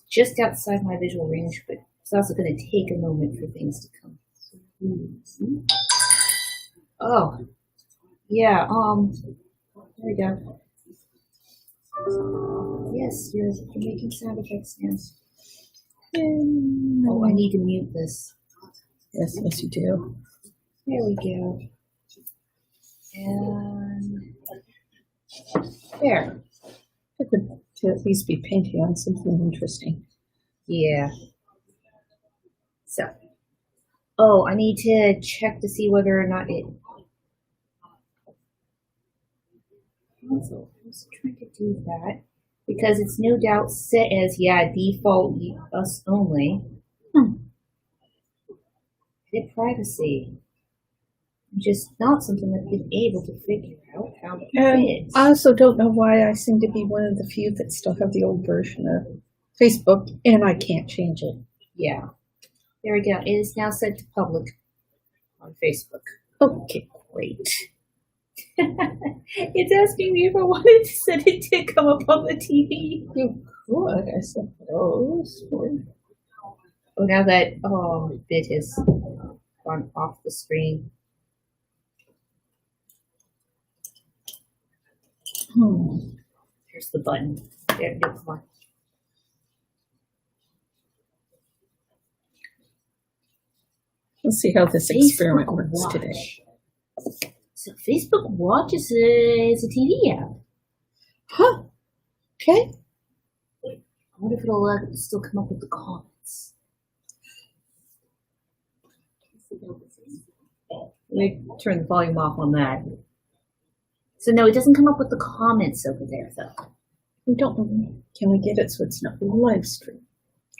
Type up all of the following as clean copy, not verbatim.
Just outside my visual range, but it's also going to take a moment for things to come. Oh, yeah. There we go. Yes, you're making sound effects now. Oh, I need to mute this. Yes, you do. There we go. And there. I could to at least be painting on something interesting. Yeah. So, I need to check to see whether or not it. Also, I was trying to do that because it's no doubt set as default us only. Edit privacy. Just not something I've been able to figure out how to fit. I also don't know why I seem to be one of the few that still have the old version of Facebook, and I can't change it. Yeah. There we go. It is now set to public on Facebook. Okay, great. It's asking me if I wanted to set it to come up on the TV. You could, I suppose. Oh, now that bit has gone off the screen. Here's the button. There, no, come on. Let's see how this experiment works today. So Facebook Watch is a TV app. Huh. Okay. I wonder if it'll still come up with the comments. Let me turn the volume off on that. So no, it doesn't come up with the comments over there, though. We don't. Can we get it so it's not live stream?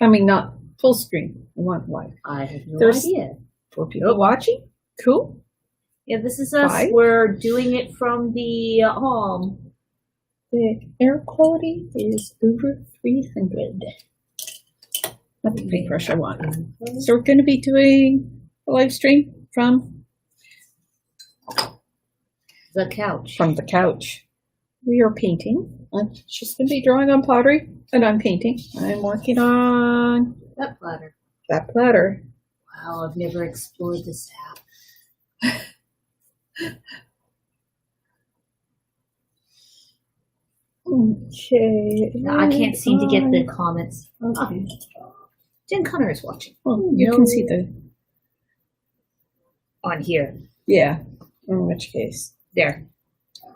I mean, not full screen. We want live. I have no idea. 4 people watching. Cool. Yeah, this is us. 5? We're doing it from the The air quality is over 300. Not the paintbrush I want. So we're going to be doing a live stream from the couch. From the couch. We are painting. I'm just going to be drawing on pottery, and I'm painting. I'm working on that platter. That platter. Wow, I've never explored this app. Okay. No, I can't seem to get the comments. Okay. Jen Connor is watching. Well, you can see the on here. Yeah. In which case, there.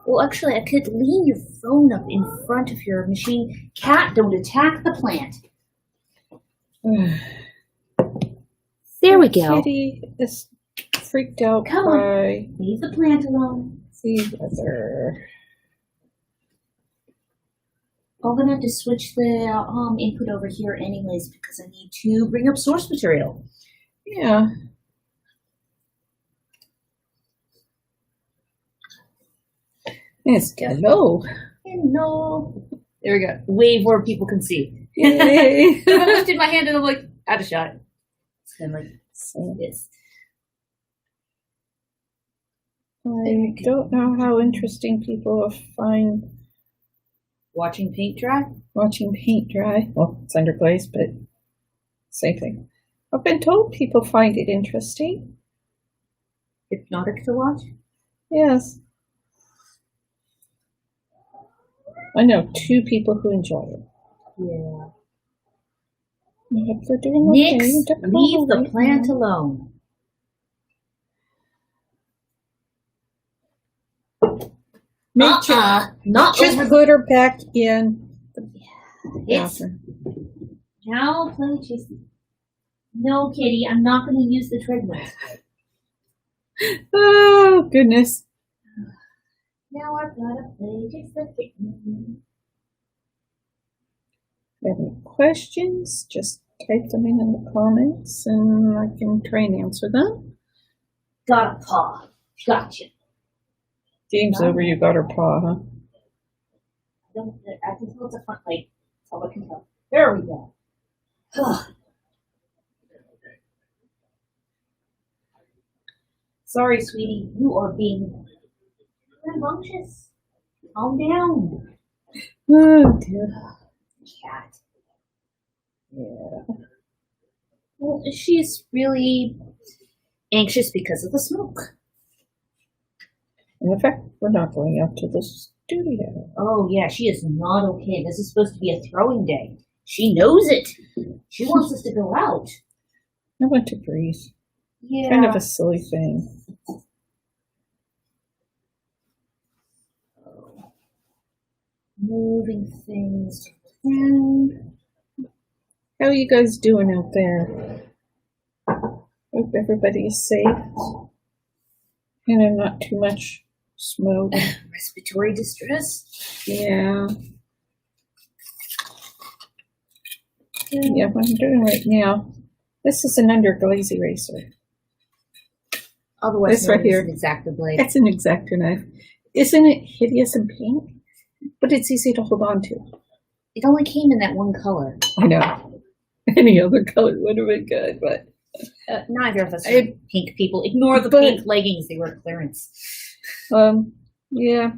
Well, actually, I could lean your phone up in front of your machine. Cat, don't attack the plant. There we go. Kitty is freaked out Come by on. Leave the plant alone. the weather. I'm gonna have to switch the input over here anyways because I need to bring up source material. Yeah. It's hello. Hello. There we go. Wave where people can see. Yay. I lifted my hand and I'm like, out of shot. And like this. I don't know how interesting people find watching paint dry. Watching paint dry. Well, it's underglaze, but same thing. I've been told people find it interesting. Hypnotic to watch? Yes. I know 2 people who enjoy it. Yeah. Yep, they're doing Nix, leave the plant alone. Not just put her back in the bathroom. Now play chase. No, Kitty, I'm not going to use the treadmill. Oh, goodness. Now I've got to play just the kitten. Any questions? Just type them in the comments and I can try and answer them. Got a paw. Gotcha. Game's over, you got her paw, huh? I can tell it's a front leg. That's all I can tell. There we go. Sorry, sweetie. You are being rambunctious. calm down. Oh, dear. Cat. Yeah. Well, she's really anxious because of the smoke. And in fact, we're not going up to the studio. Oh, yeah, she is not okay. This is supposed to be a throwing day. She knows it. She wants us to go out. I want to breathe. Yeah. Kind of a silly thing. Moving things around. How are you guys doing out there? Hope everybody's safe. And not too much smoke. Respiratory distress. Yeah. Yeah, what I'm doing right now. This is an underglaze eraser. Otherwise This right known as here. an X-Acto blade. It's an X-Acto knife. Isn't it hideous and pink? But it's easy to hold on to. It only came in that one color. I know. Any other color would have been good, but Neither of us are pink people. Ignore the pink leggings. They were clearance. Yeah.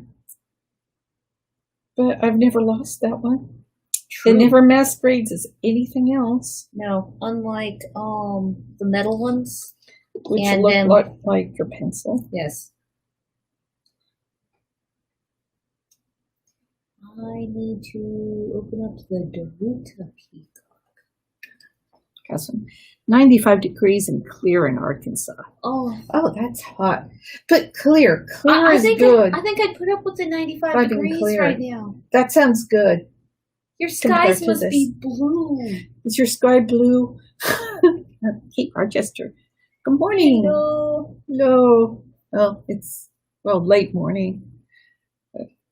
But I've never lost that one. True. It never masquerades as anything else. No, unlike the metal ones. Which and look like your pencil. Yes. I need to open up the Daruta Peacock. Awesome. 95 degrees and clear in Arkansas. Oh, that's hot. But clear. Clear is good. I think I'd put up with the 95 degrees right now. That sounds good. Your skies must be blue. Is your sky blue? Kate Rochester. Good morning. Hello. Well, it's late morning.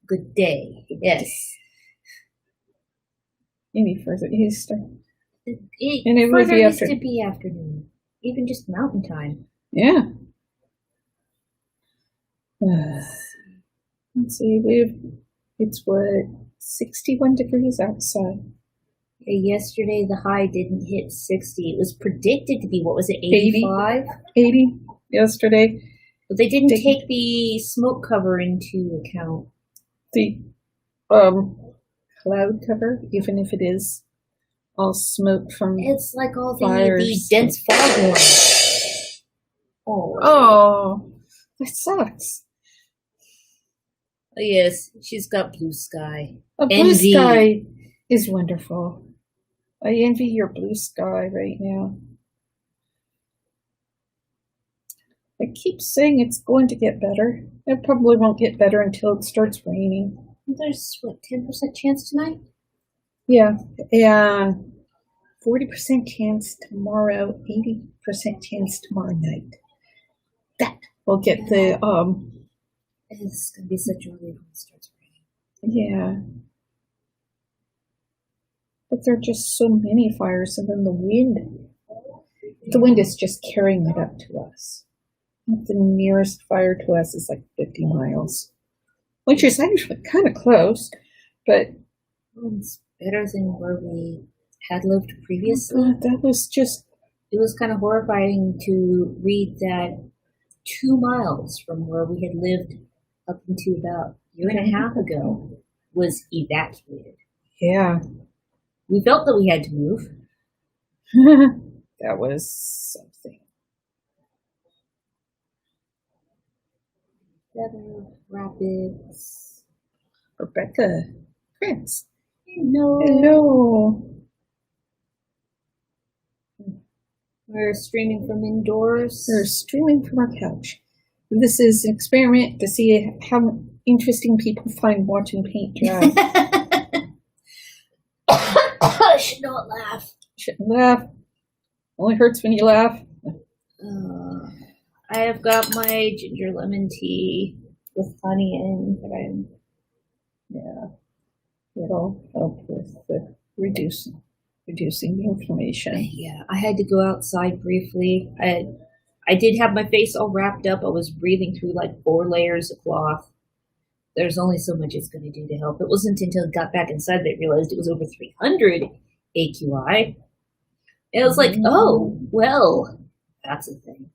Good day. Yes. Any further east. And it would be used to be afternoon. Even just mountain time. Yeah. Let's see. It's 61 degrees outside. Yesterday the high didn't hit 60. It was predicted to be, what was it, 85? 80 yesterday. But they didn't take the smoke cover into account. The cloud cover, even if it is all smoke from it's like all the dense fog. Oh, that sucks. Yes, she's got blue sky. Blue sky is wonderful. I envy your blue sky right now. I keep saying it's going to get better. It probably won't get better until it starts raining. There's, 10% chance tonight? Yeah, and 40% chance tomorrow, 80% chance tomorrow night. That will get the, It's going to be such a relief when it starts raining. Yeah. But there are just so many fires, and then the wind is just carrying it up to us. The nearest fire to us is like 50 miles, which is actually kind of close, but it's better than where we had lived previously. That was just... It was kind of horrifying to read that 2 miles from where we had lived up until about a year and a half ago was evacuated. Yeah. We felt that we had to move. That was something. Feather Rapids. Rebecca Prince. Hello. We're streaming from indoors. We're streaming from our couch. This is an experiment to see how interesting people find watching paint dry. I should not laugh. Shouldn't laugh. Only hurts when you laugh. I have got my ginger lemon tea with honey in, but it'll help with the reducing the inflammation. Yeah, I had to go outside briefly. I did have my face all wrapped up. I was breathing through like 4 layers of cloth. There's only so much it's going to do to help. It wasn't until I got back inside that I realized it was over 300 AQI. And I was like, oh, well, that's a thing.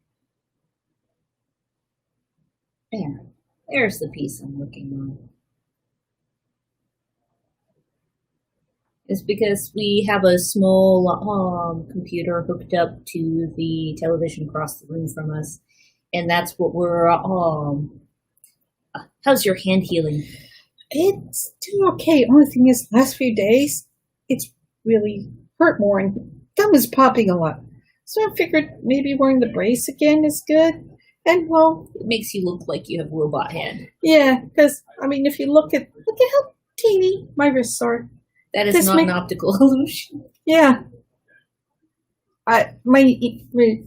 There's the piece I'm working on. It's because we have a small computer hooked up to the television across the room from us, and that's what we're. How's your hand healing? It's doing okay. Only thing is, last few days, it's really hurt more and thumb is popping a lot. So I figured maybe wearing the brace again is good. And well, It makes you look like you have a robot hand. yeah, because I mean, if you look at how teeny my wrists are. That is This not may- an optical illusion. Yeah, my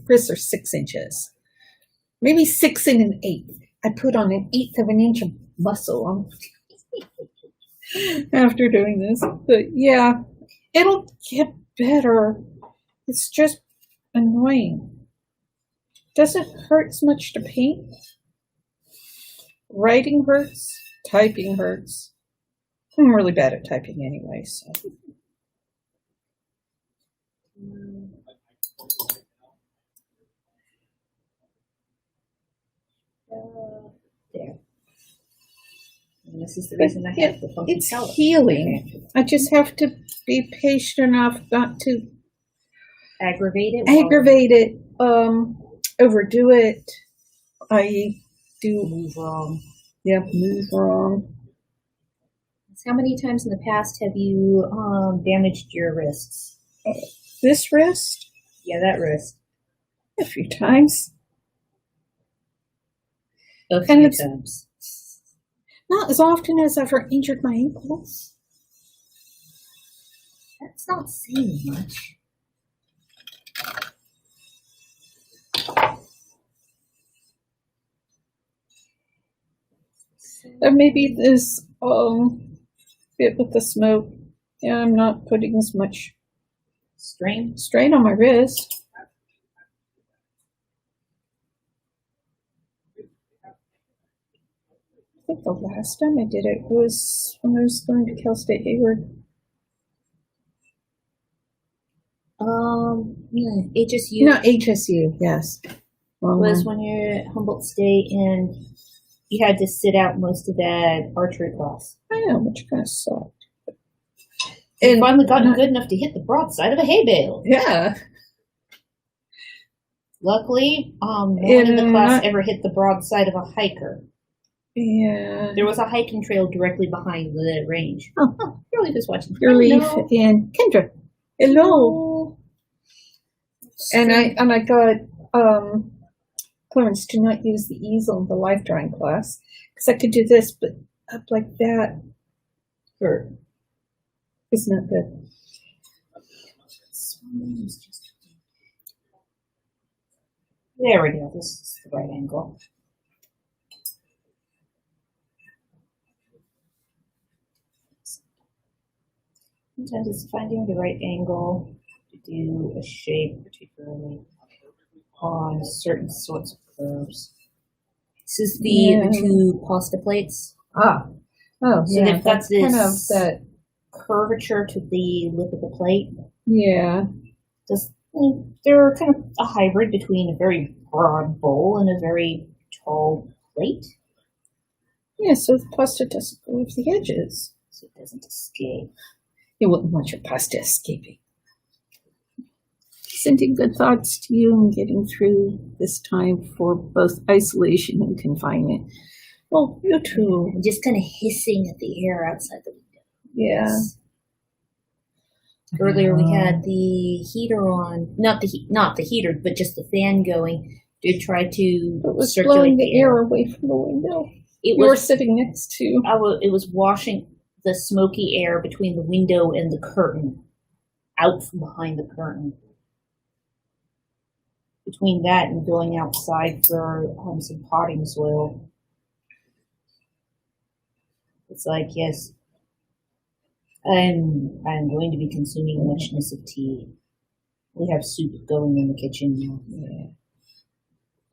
wrists are 6 inches, maybe 6 and an eighth. I put on an eighth of an inch of muscle on after doing this, but yeah, it'll get better. It's just annoying. Doesn't hurt as much to paint. Writing hurts. Typing hurts. I'm really bad at typing anyway, so. There. And this is the reason I have the funky It's color. healing. I just have to be patient enough not to Aggravate it. aggravate it, overdo it. I do Move wrong. move wrong. How many times in the past have you damaged your wrists? This wrist, Yeah, that wrist. a few times. A And few it's- times. Not as often as I've ever injured my ankles. That's not saying much. Or maybe this bit with the smoke. Yeah, I'm not putting as much Strain. strain on my wrist. I think the last time I did it was when I was going to Cal State Hayward. HSU No, HSU, yes. Wrong was one. when you're at Humboldt State and you had to sit out most of that archery class. I know, which kind of sucked. And finally gotten good enough to hit the broadside of a hay bale. Yeah. Luckily, no one in the And class not- ever hit the broadside of a hiker. Yeah. There was a hiking trail directly behind the range. Oh. Your leaf is watching. Your leaf Hello. and Kendra. Hello. And I got Clarence to not use the easel in the life drawing class because I could do this, but up like that Sure. is not good. There we go. This is the right angle. Sometimes it's finding the right angle to do a shape, particularly on certain sorts of curves. This is the two pasta plates. Ah. Oh, So yeah. they've got That's kind of this- that. Curvature to the lip of the plate. Yeah. They're kind of a hybrid between a very broad bowl and a very tall plate, Yeah, so the pasta doesn't go over the edges. so it doesn't escape. You wouldn't want your pasta escaping. Sending good thoughts to you and getting through this time for both isolation and confinement. Well, you too. And just kind of hissing at the air outside the window. Yeah. Earlier we had the heater on, not the heater, but just the fan going to try to It was circulate blowing the the air away from the window. It You were was sitting next to. it was washing the smoky air between the window and the curtain, out from behind the curtain. Between that and going outside for some potting soil. It's like, yes, I'm going to be consuming a muchness of tea. We have soup going in the kitchen now. Yeah.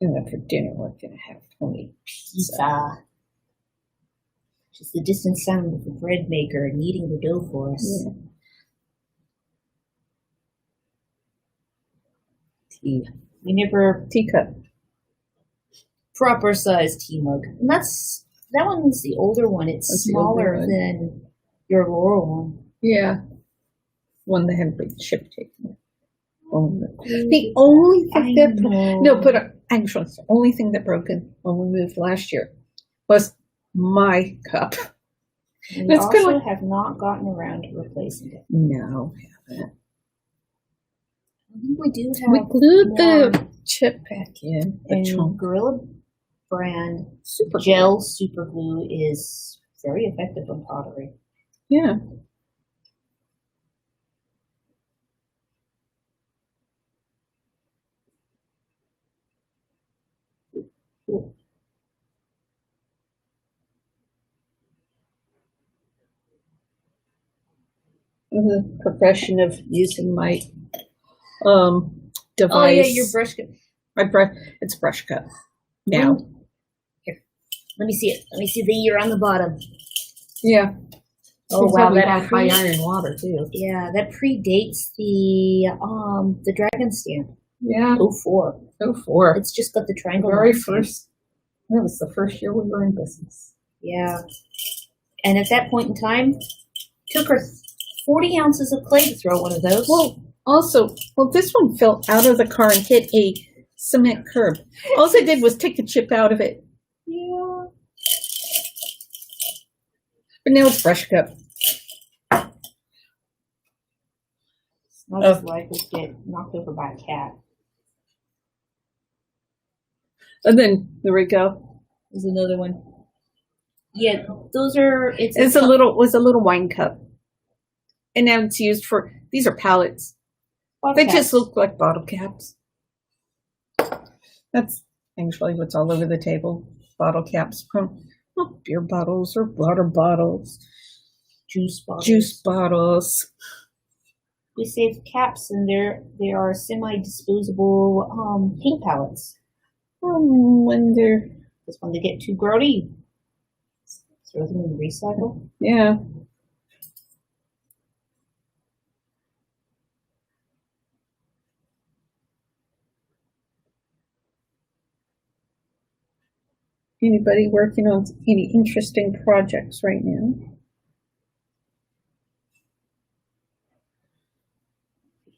And then for dinner, we're going to have homemade pizza. Pizza. Just the distant sound of the bread maker kneading the dough for us. Yeah. Tea. We never Teacup. proper sized tea mug. And that one's the older one. It's That's the older smaller one. than your Laurel one. Yeah. one that had a big chip taken. The only thing actually, the only thing that broken when we moved last year was my cup. We also have not gotten around to replacing it. No, we haven't. I think we do have. We glued the chip back in. And Gorilla brand gel super glue is very effective on pottery. Yeah. Cool. The profession of using my device. Oh yeah, your brush cut. It's brush cut. Now. Here. Let me see it. Let me see the year on the bottom. Yeah. Oh wow, that had high iron water too. Yeah, that predates the dragon stamp. Yeah. 04. 04. It's just got the triangle. Very first. That was the first year we were in business. Yeah. And at that point in time, took her 40 ounces of clay to throw one of those. Well, this one fell out of the car and hit a cement curb. All I did was take the chip out of it. Yeah. But now it's brush cut. It's not as likely to get knocked over by a cat. And then there we go. There's another one. Yeah, those are. It was a little wine cup, and now it's used for. These are pallets. They just look like bottle caps. That's actually what's all over the table. Bottle caps from beer bottles or water bottles, juice bottles. We saved caps, and there are semi-disposable paint pallets. Wonder. Just when they get too grody, throw them in the recycle. Yeah. Anybody working on any interesting projects right now?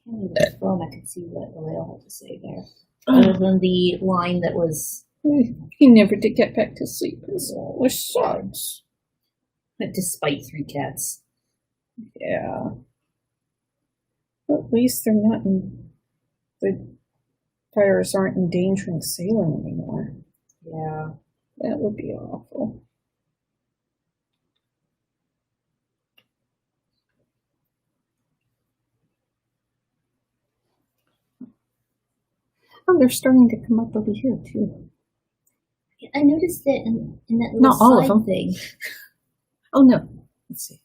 I could see what Lael had to say there. Other than the line that was. He never did get back to sleep, which sucks. Despite 3 cats. Yeah. At least they're not the fires aren't endangering Salem anymore. Yeah. That would be awful. Oh, they're starting to come up over here too. I noticed that in that little not all side of them. thing. Oh no. Let's see.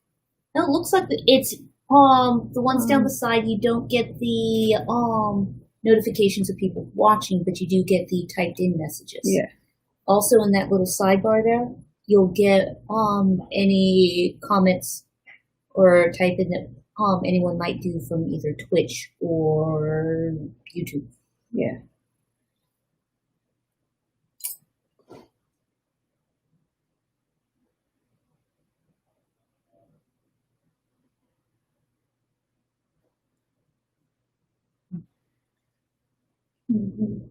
No, it looks like it's the ones down the side. You don't get the notifications of people watching, but you do get the typed in messages. Yeah. Also, in that little sidebar there, you'll get any comments or type in that anyone might do from either Twitch or YouTube. Yeah. Mm-hmm.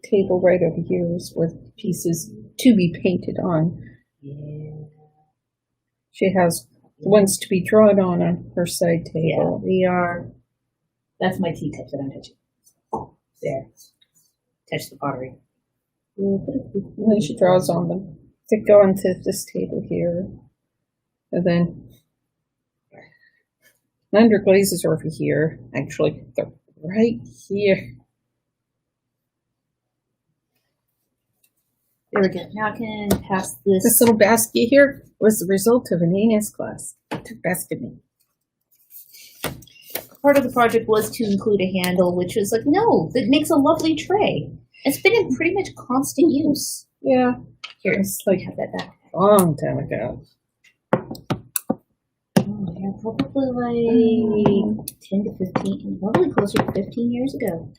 Table right over here is with pieces to be painted on. Yeah. She has ones to be drawn on her side table. Yeah, they are. That's my teacup that I'm touching. There. Touch the pottery. And then she draws on them to go onto this table here. And then underglazes are over here. Actually, they're right here. There we go. Now I can pass this. This little basket here was the result of an AS class. I took basket me. Part of the project was to include a handle, which was like, no, that makes a lovely tray. It's been in pretty much constant use. Yeah. Here, it's like have that back. A long time ago. Oh, yeah, probably like 10 to 15, probably closer to 15 years ago.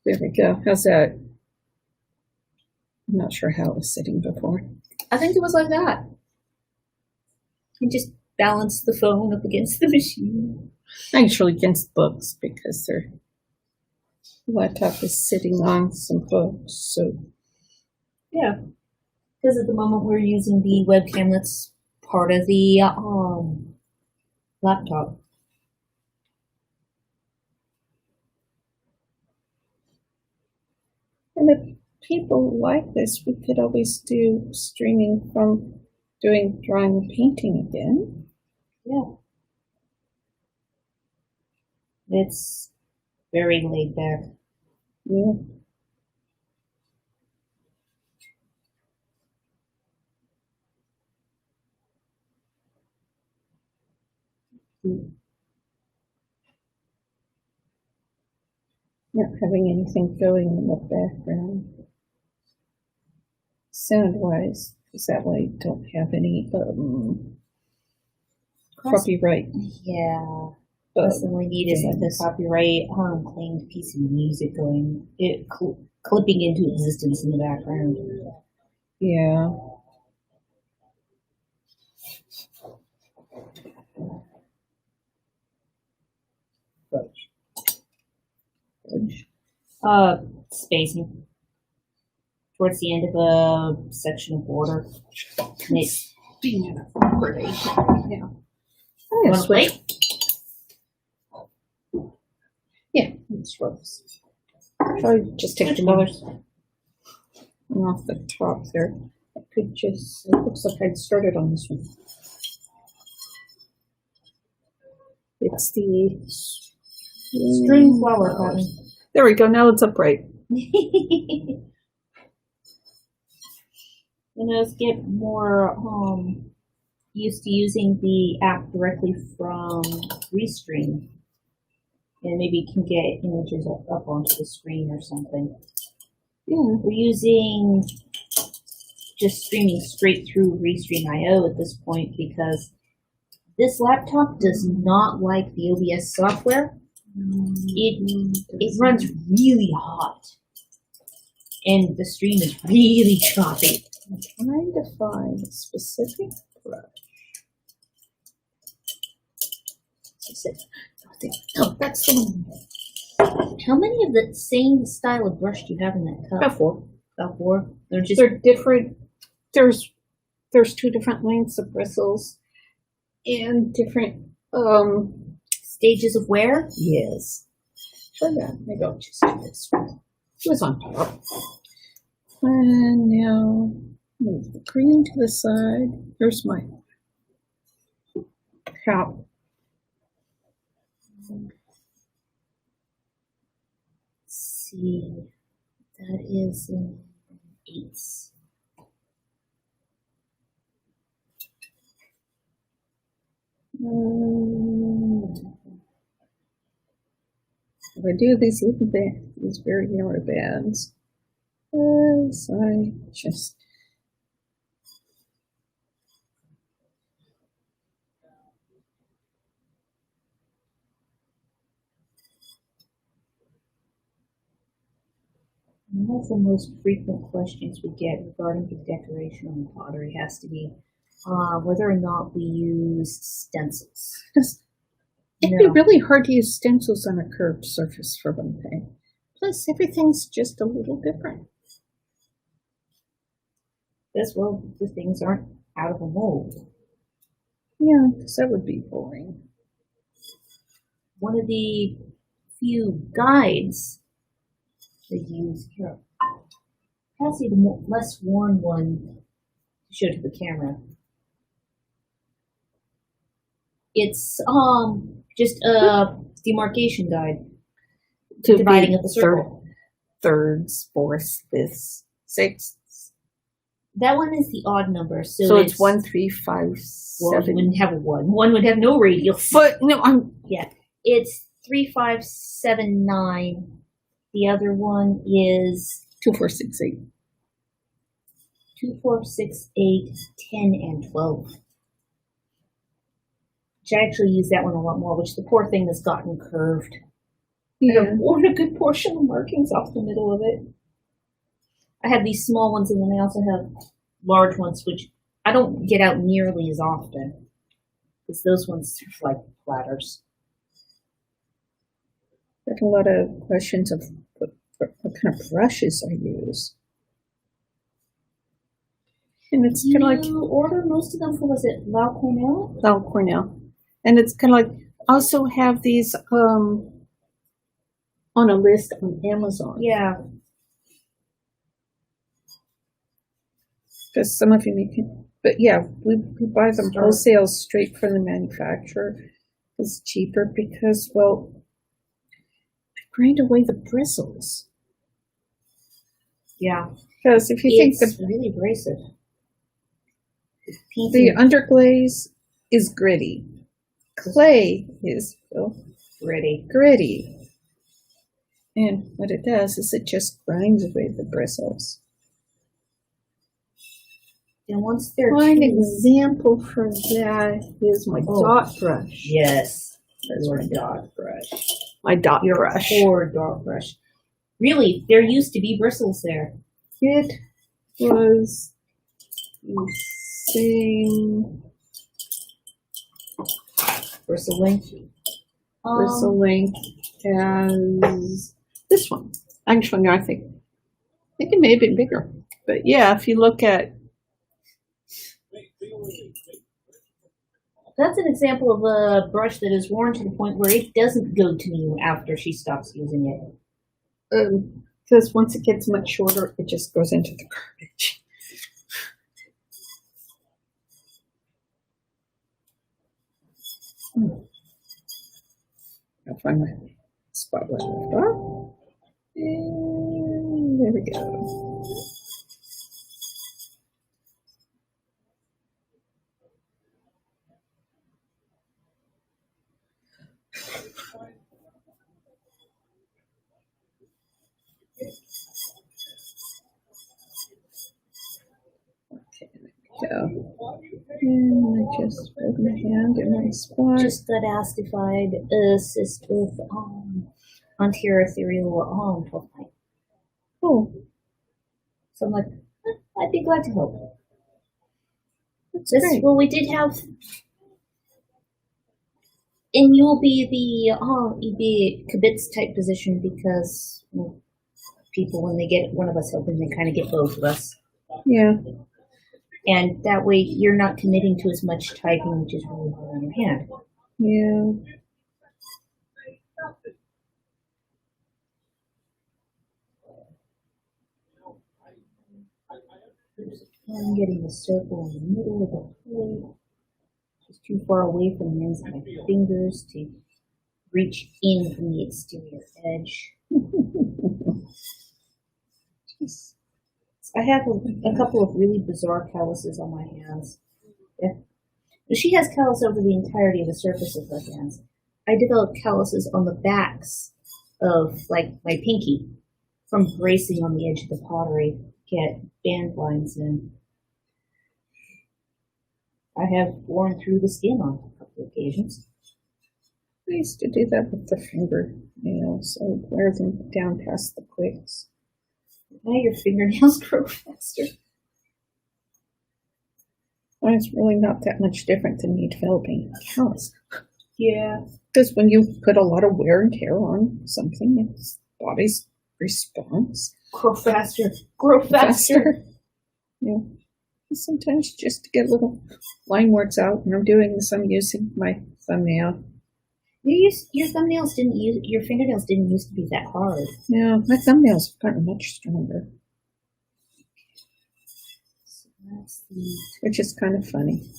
There we go. How's that? I'm not sure how it was sitting before. I think it was like that. You just balance the phone up against the machine. Actually, against books because their laptop is sitting on some books. So Yeah, because at the moment we're using the webcam that's part of the laptop. and if people like this, we could always do streaming from doing drawing and painting again. Yeah. It's very laid back. Yeah. Not having anything going in the background. Sound-wise, because that way I don't have any copyright. Yeah. Plus, all we need is like the copyright claimed piece of music going, clipping into existence in the background. Yeah. Spacing towards the end of a section of border. Being enough pretty. Yeah. You want to play? Yeah, it's rose. Probably just take the colors off the top there. I could just, it looks like I'd started on this one. It's the String flower pattern. There we go, now it's upright. Let's get more used to using the app directly from Restream, and maybe can get images up onto the screen or something. Yeah. We're using just streaming straight through Restream.io at this point because this laptop does not like the OBS software. It runs really hot, and the stream is really choppy. I'm trying to find a specific brush. Oh, that's the one. How many of the same style of brush do you have in that cup? About four. About four? They're different. There's two different lengths of bristles and different stages of wear? Yes. Sure, yeah. Maybe I'll just do this one. It was on top. And now move the green to the side. Here's my cap. Let's see. That is in eighths. If I do these very narrow bands, as I just One of the most frequent questions we get regarding the decoration on pottery has to be whether or not we use stencils. It'd be really hard to use stencils on a curved surface for one thing. Plus, everything's just a little different. As well, the things aren't out of a mold. Yeah, because that would be boring. One of the few guides they use here. Pass you the less worn one to show to the camera. It's just a demarcation guide To dividing up the circle. Thirds, fourths, fifths, sixths. That one is the odd number, so it's 1, 3, 5, well, 7. you wouldn't have a one. One would have no radials. But no, it's 3, 5, 7, 9. The other one is 2, 4, 6, 8. 2, 4, 6, 8, 10, and 12. Which I actually use that one a lot more, which the poor thing has gotten curved. Yeah. I've worn a good portion of markings off the middle of it. I have these small ones, and then I also have large ones, which I don't get out nearly as often. Because those ones are like platters. Got a lot of questions of what kind of brushes I use. And it's kind of like you order most of them from, was it Lau Cornell? Lau Cornell. And it's kind of like also have these on a list on Amazon. Yeah. Because some of you can, but yeah, we buy them wholesale straight from the manufacturer. It's cheaper because, well, I grind away the bristles. Yeah. Because if you It's think really abrasive. the underglaze is gritty, clay is gritty. And what it does is it just grinds away the bristles. And once they're One example for that is my dot brush. Yes. That's Your my dot brush. My dot Your brush. poor dot brush. Really, there used to be bristles there. It was the same Bristle length. bristle length as this one. Actually, no, I think it may have been bigger. But yeah, if you look at That's an example of a brush that is worn to the point where it doesn't go to you after she stops using it. because once it gets much shorter, it just goes into the garbage. I'll find my spot where I left off. And there we go. Okay, there we go. And I just hold my hand in my spot. Just got asked if I'd assist with anterior ethereal profile. Oh, So I'm like, I'd be glad to help. that's great. Well, we did have, and you'll be the kibitz type position because people, when they get one of us helping, they kind of get both of us. Yeah. And that way you're not committing to as much typing, which is really hard on your hand. Yeah. I'm getting a circle in the middle of the plate, just too far away from the ends of my fingers to reach in from the exterior edge. I have a couple of really bizarre calluses on my hands. Yeah. She has callus over the entirety of the surface of her hands. I developed calluses on the backs of, like, my pinky from bracing on the edge of the pottery, get band lines in. I have worn through the skin on a couple of occasions. I used to do that with the fingernails. I would wear them down past the quicks. Now your fingernails grow faster. Well, it's really not that much different than me developing a callus. Yeah. Because when you put a lot of wear and tear on something, its body's response. Grow faster. Grow faster. Yeah. Sometimes just to get little line works out. When I'm doing this, I'm using my thumbnail. Your fingernails didn't used to be that hard. Yeah, my thumbnails have gotten much stronger. So that's the... Which is kind of funny.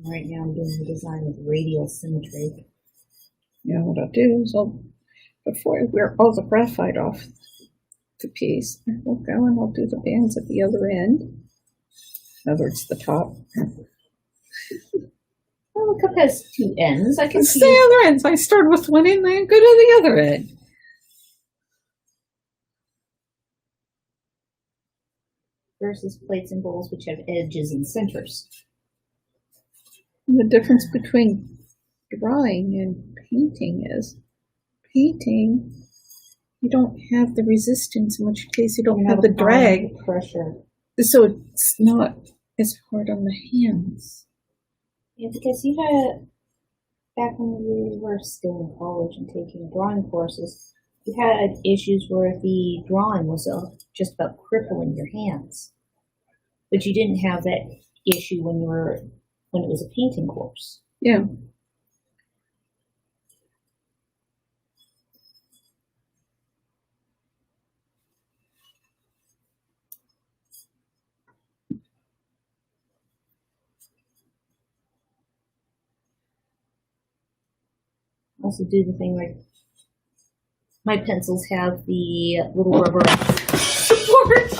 Right now I'm doing the design with radial symmetry. Yeah, what I'll do is before I wear all the graphite off the piece, I'll go and I'll do the bands at the other end. In other words, the top. Well, the cup has two ends. I can It's see the other ends. I start with one end and I go to the other end. versus plates and bowls which have edges and centers. And the difference between drawing and painting is painting, you don't have the resistance, in which case you don't have the drag. Pressure. So it's not as hard on the hands. Yeah, because you had, back when we were still in college and taking drawing courses, you had issues where the drawing was just about crippling your hands. But you didn't have that issue when it was a painting course. Yeah. Also do the thing like my pencils have the little rubber support.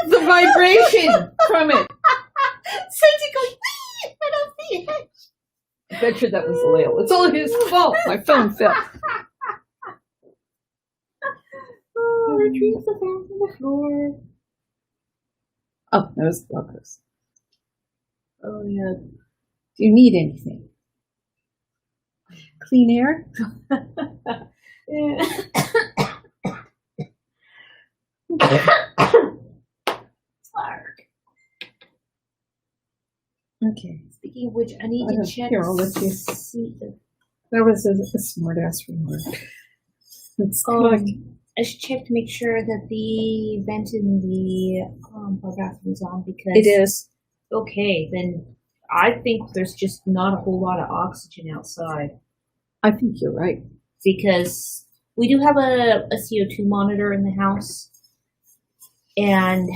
The vibration from it. So to go right off the edge. I bet you that was Lale. It's all his fault. My phone fell. Oh, retrieve the phone from the floor. Oh, that was Glaucus. Oh, yeah. Do you need anything? Clean air? Yeah. Okay. Speaking of which, I need to check. Here, I'll let you. That was a smart ass remark. It's I should check to make sure that the vent in the our bathroom is on because it is. Okay, then I think there's just not a whole lot of oxygen outside. I think you're right. Because we do have a CO2 monitor in the house, and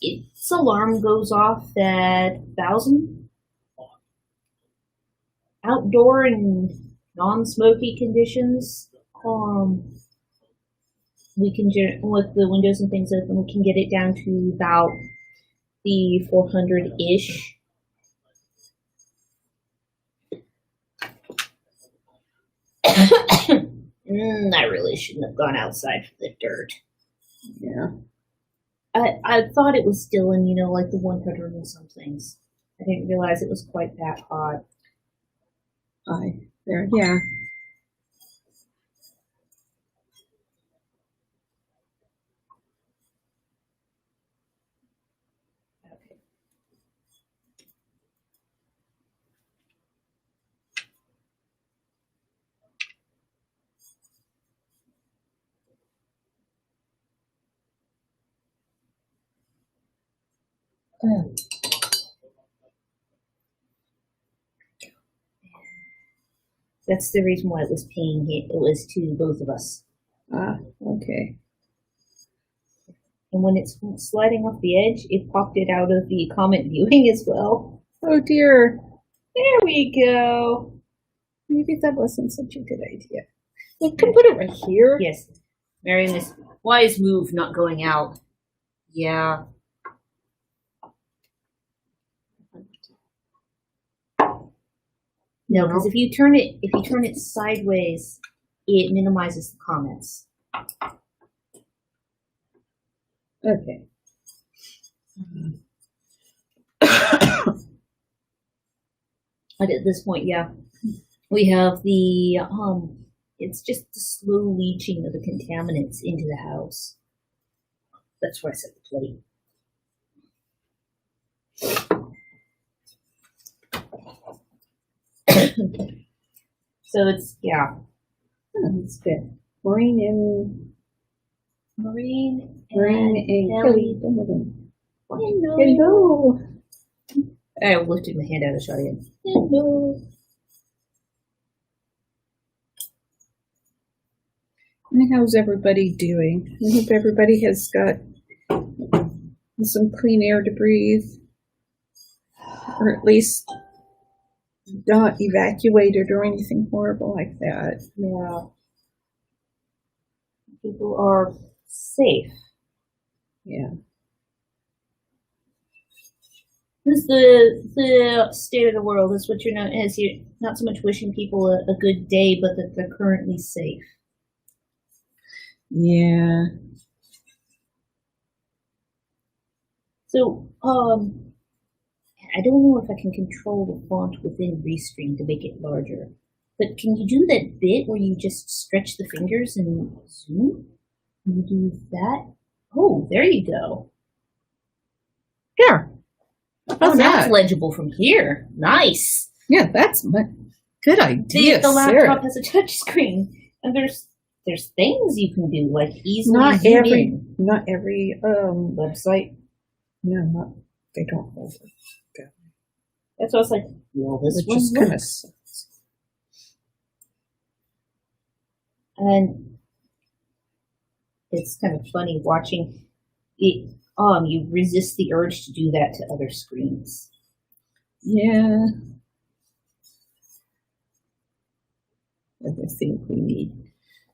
its alarm goes off at 1,000. Outdoor and non-smoky conditions, we can with the windows and things open, we can get it down to about the 400-ish. I really shouldn't have gone outside for the dirt. Yeah. I thought it was still in, like the 100 and some things. I didn't realize it was quite that hot. There, yeah. Okay. That's the reason why it was paying it. It was to both of us. Okay. And when it's sliding off the edge, it popped it out of the comment viewing as well. Oh dear. There we go. Maybe that wasn't such a good idea. You can put it right here. Yes. Marion is wise move not going out. Yeah. No, because if you turn it sideways, it minimizes the comments. Okay. But at this point, yeah, we have the it's just the slow leaching of the contaminants into the house. That's where I set the plate. So it's, yeah. That's good. Maureen and Kelly. Hello. I lifted my hand out of shot again. Hello. And how's everybody doing? I hope everybody has got some clean air to breathe, or at least not evacuated or anything horrible like that. Yeah. People are safe. Yeah. This is the state of the world. Is what you're not as you're not so much wishing people a good day, but that they're currently safe. Yeah. So, I don't know if I can control the font within Restream to make it larger. But can you do that bit where you just stretch the fingers and zoom? Can you do that? Oh, there you go. There. Oh, now it's legible from here. Nice. Yeah, that's a good idea. The laptop Sarah. has a touch screen, and there's things you can do like easily Not zoom every in. website. No, not they don't hold it. That's what I was like. Well, this Which is kind of sucks. And it's kind of funny watching it. You resist the urge to do that to other screens. Yeah. I think we need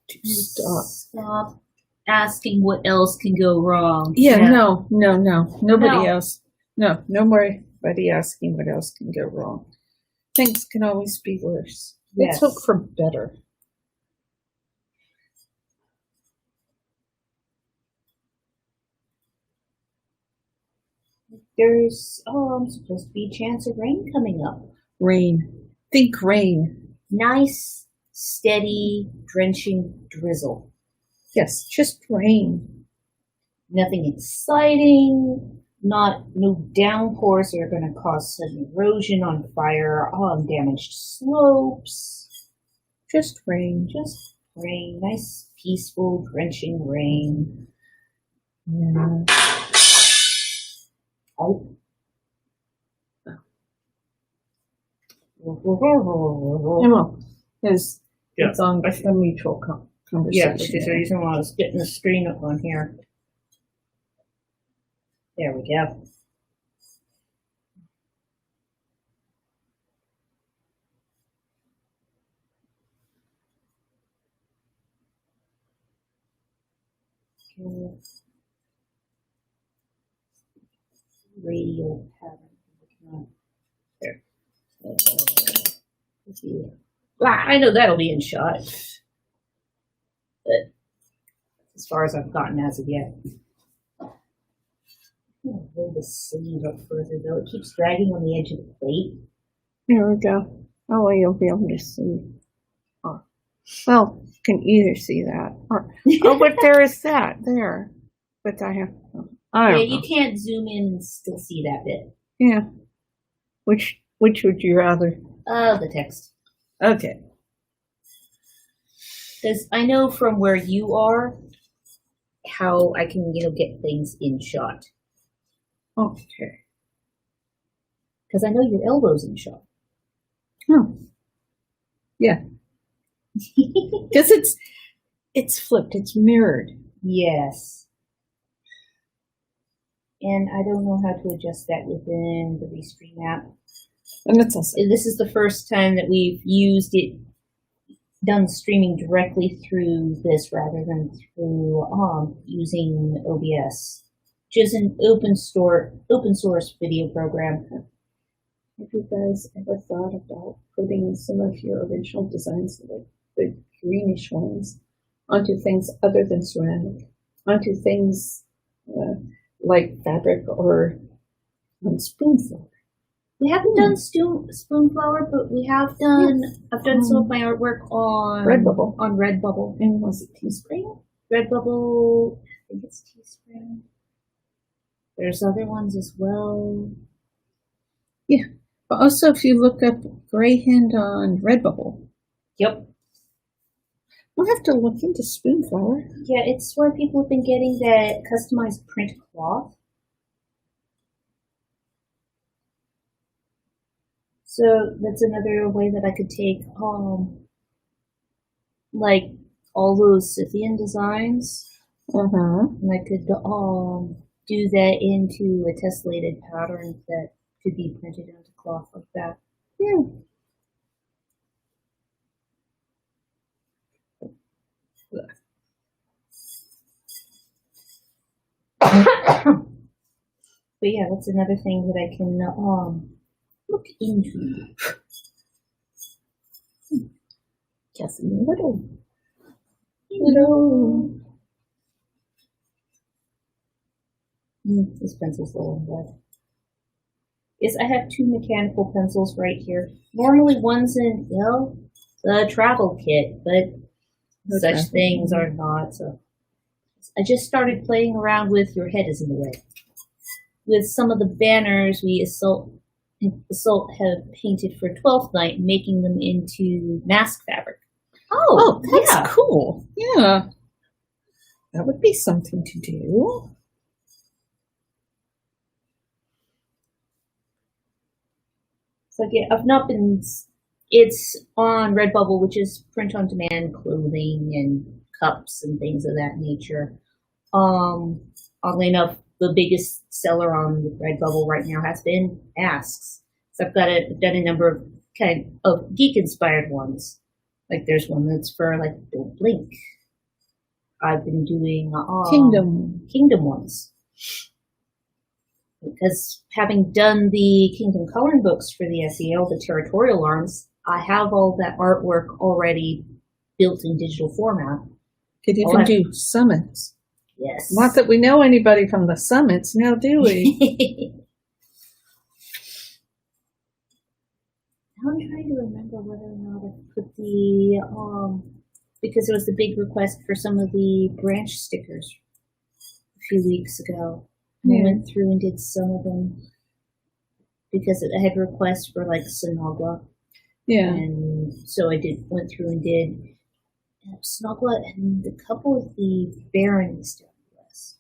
to Stop asking what else can go wrong. Yeah. No. Nobody No. else. No more. Buddy asking what else can go wrong. Things can always be worse. Yes. Let's hope for better. There's supposed to be a chance of rain coming up. Rain. Think rain. Nice, steady, drenching drizzle. Yes, just rain. Nothing exciting. No downpours that are going to cause sudden erosion on fire, damaged slopes. Just rain. Just rain. Nice, peaceful, drenching rain. Yeah. Oh. Emma, it's on a mutual conversation. Yeah, which is the reason why I was getting the screen up on here. There we go. Okay. Radial pattern. There. I know that'll be in shot. But as far as I've gotten as of yet. I'm going to hold the sleeve up further though. It keeps dragging on the edge of the plate. There we go. Oh, well, you'll be able to see. Oh. Well, you can either see that or but there is that there. But I don't know. You can't zoom in and still see that bit. Yeah. Which would you rather? The text. Okay. Because I know from where you are how I can, get things in shot. Okay. Because I know your elbow's in shot. Oh. Yeah. Because it's flipped. It's mirrored. Yes. And I don't know how to adjust that within the Restream app. And that's also. This is the first time that we've used it, done streaming directly through this rather than through using OBS, which is an open source video program. Have you guys ever thought about putting some of your original designs, like the greenish ones, onto things other than ceramic, onto things like fabric or spoon flower? We haven't done spoon flower, but we have done. I've done some of my artwork on Redbubble. On Redbubble. And was it Teespring? Redbubble. I think it's Teespring. There's other ones as well. Yeah. But also, if you look up Greyhand on Redbubble. Yep. We'll have to look into Spoonflower. Yeah, it's where people have been getting that customized print cloth. So that's another way that I could take, like all those Scythian designs, and I could do that into a tessellated pattern that could be printed onto cloth like that. Yeah. But yeah, that's another thing that I can look into. Just a little. This pencil's low on lead. Yes, I have 2 mechanical pencils right here. Normally one's in, the travel kit, but such things are not. So I just started playing around with Your Head Is in the Way. With some of the banners we Assault have painted for 12th night, making them into mask fabric. Oh, that's cool. Yeah. That would be something to do. So yeah, I've not been. It's on Redbubble, which is print on demand clothing and cups and things of that nature. Oddly enough, the biggest seller on Redbubble right now has been masks. So I've done a number of kind of geek inspired ones. Like there's one that's for like Don't Blink. I've been doing Kingdom ones. Because having done the Kingdom coloring books for the SEL, the territorial arms, I have all that artwork already built in digital format. Could even do summits. Yes. Not that we know anybody from the summits now, do we? I'm trying to remember whether or not I put the, because it was the big request for some of the branch stickers a few weeks ago. I went through and did some of them because I had requests for like Sinagua. Yeah. And so I went through and did Sinagua and a couple of the barons down west.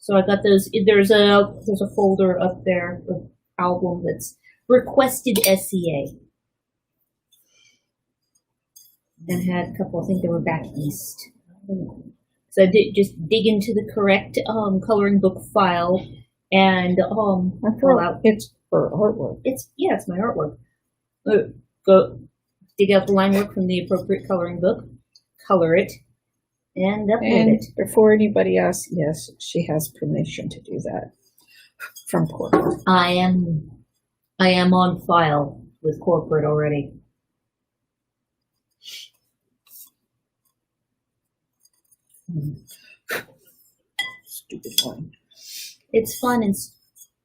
So I got those. There's a folder up there with album that's requested SEA. And had a couple, I think they were back east. So I did just dig into the correct coloring book file and pull out. It's for artwork. It's my artwork. Go dig out the line work from the appropriate coloring book, color it, and upload it. Before anybody asks, yes, she has permission to do that from corporate. I am on file with corporate already. Stupid one. It's fun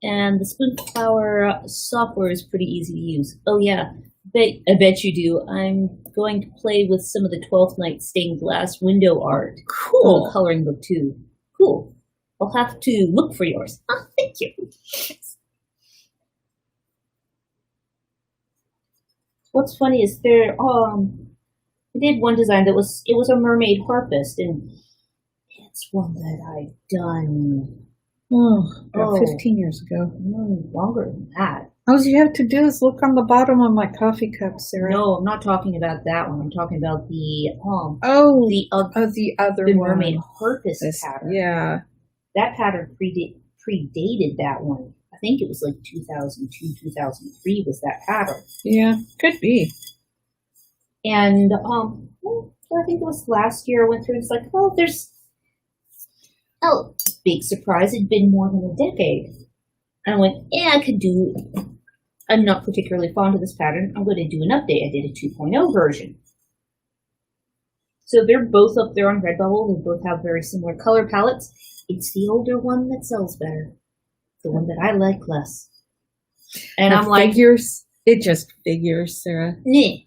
and the Spoonflower software is pretty easy to use. Oh yeah, I bet you do. I'm going to play with some of the 12th Night stained glass window art. Cool. Coloring book too. Cool. I'll have to look for yours. Oh, thank you. What's funny is I did one design that was a mermaid harpist, and it's one that I've done about 15 years ago. Longer than that. All you have to do is look on the bottom of my coffee cup, Sarah. No, I'm not talking about that one. I'm talking about the other mermaid harpist pattern. Yeah, that pattern predated that one. I think it was like 2002, 2003 was that pattern. Yeah, could be. And I think it was last year I went through. It's like, big surprise! It'd been more than a decade. And I went, I could do. I'm not particularly fond of this pattern. I'm going to do an update. I did a 2.0 version. So they're both up there on Redbubble. They both have very similar color palettes. It's the older one that sells better. The one that I like less. And I'm like, figures. It just figures, Sarah. Nah.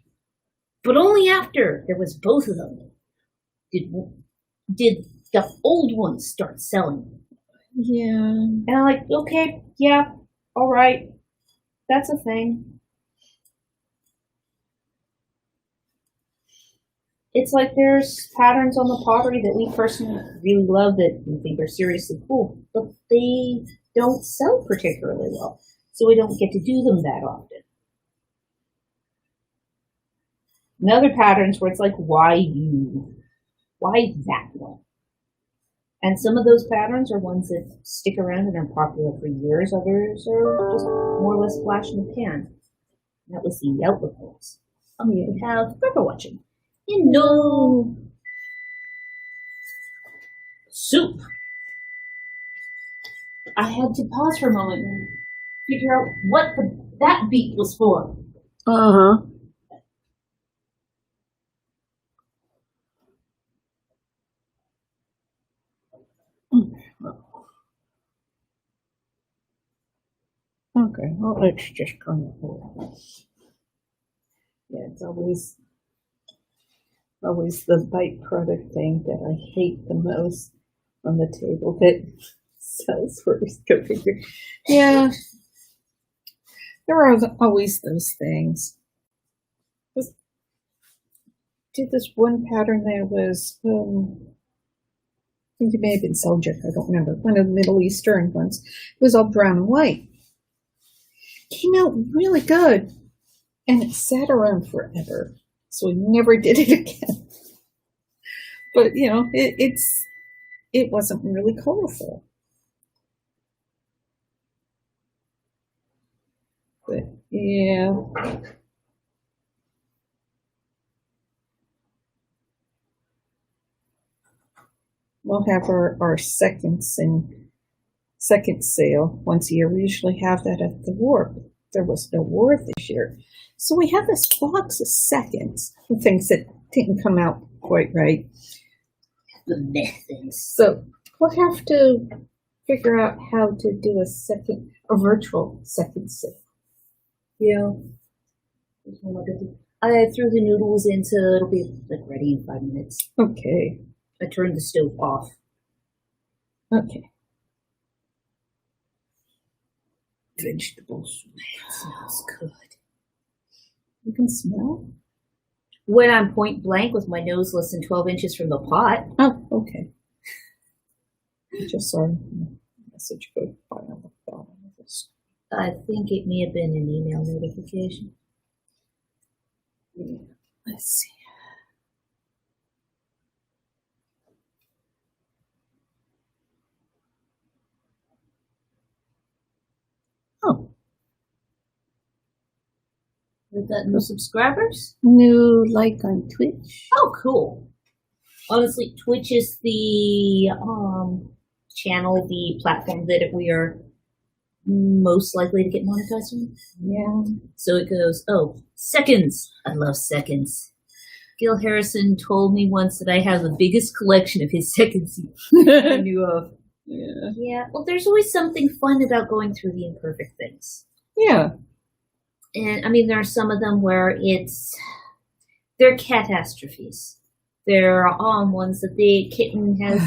But only after there was both of them did the old ones start selling. Yeah. And I'm like, okay, yeah, all right, that's a thing. It's like there's patterns on the pottery that we personally really love that we think are seriously cool, but they don't sell particularly well, so we don't get to do them that often. And other patterns where it's like, why that one? And some of those patterns are ones that stick around and are popular for years. Others are just more or less flash in the pan. And that was the Outlook ones. We have Pepper watching. Soup. I had to pause for a moment and figure out what that beat was for. Uh-huh. Okay, well, it's just kind of cool. Yeah, it's always the byproduct thing that I hate the most on the table that says first configure. Yeah, there are always those things. Did this one pattern that was, I think it may have been Seljuk, I don't remember, one of the Middle Eastern ones. It was all brown and white. Came out really good, and it sat around forever, so we never did it again. But you know, it wasn't really colorful. But yeah. We'll have our second sale once a year. We usually have that at the war. There was no war this year. So we have this box of seconds, things that didn't come out quite right. The methods. So we'll have to figure out how to do a virtual second sale. Yeah. I threw the noodles in, so it'll be like ready in 5 minutes. Okay. I turned the stove off. Okay. Vegetables. It smells good. You can smell? When I'm point blank with my nose less than 12 inches from the pot. Oh, okay. I just saw a message go by on the bottom of this. I think it may have been an email notification. Yeah. Let's see. Oh. We've got new subscribers? New like on Twitch. Oh, cool. Honestly, Twitch is the channel, the platform that we are most likely to get monetized on. Yeah. So it goes, seconds. I love seconds. Gil Harrison told me once that I have the biggest collection of his seconds I knew of. Yeah. Yeah, well, there's always something fun about going through the imperfect things. Yeah. And, I mean, there are some of them where they're catastrophes. They're ones that the kitten has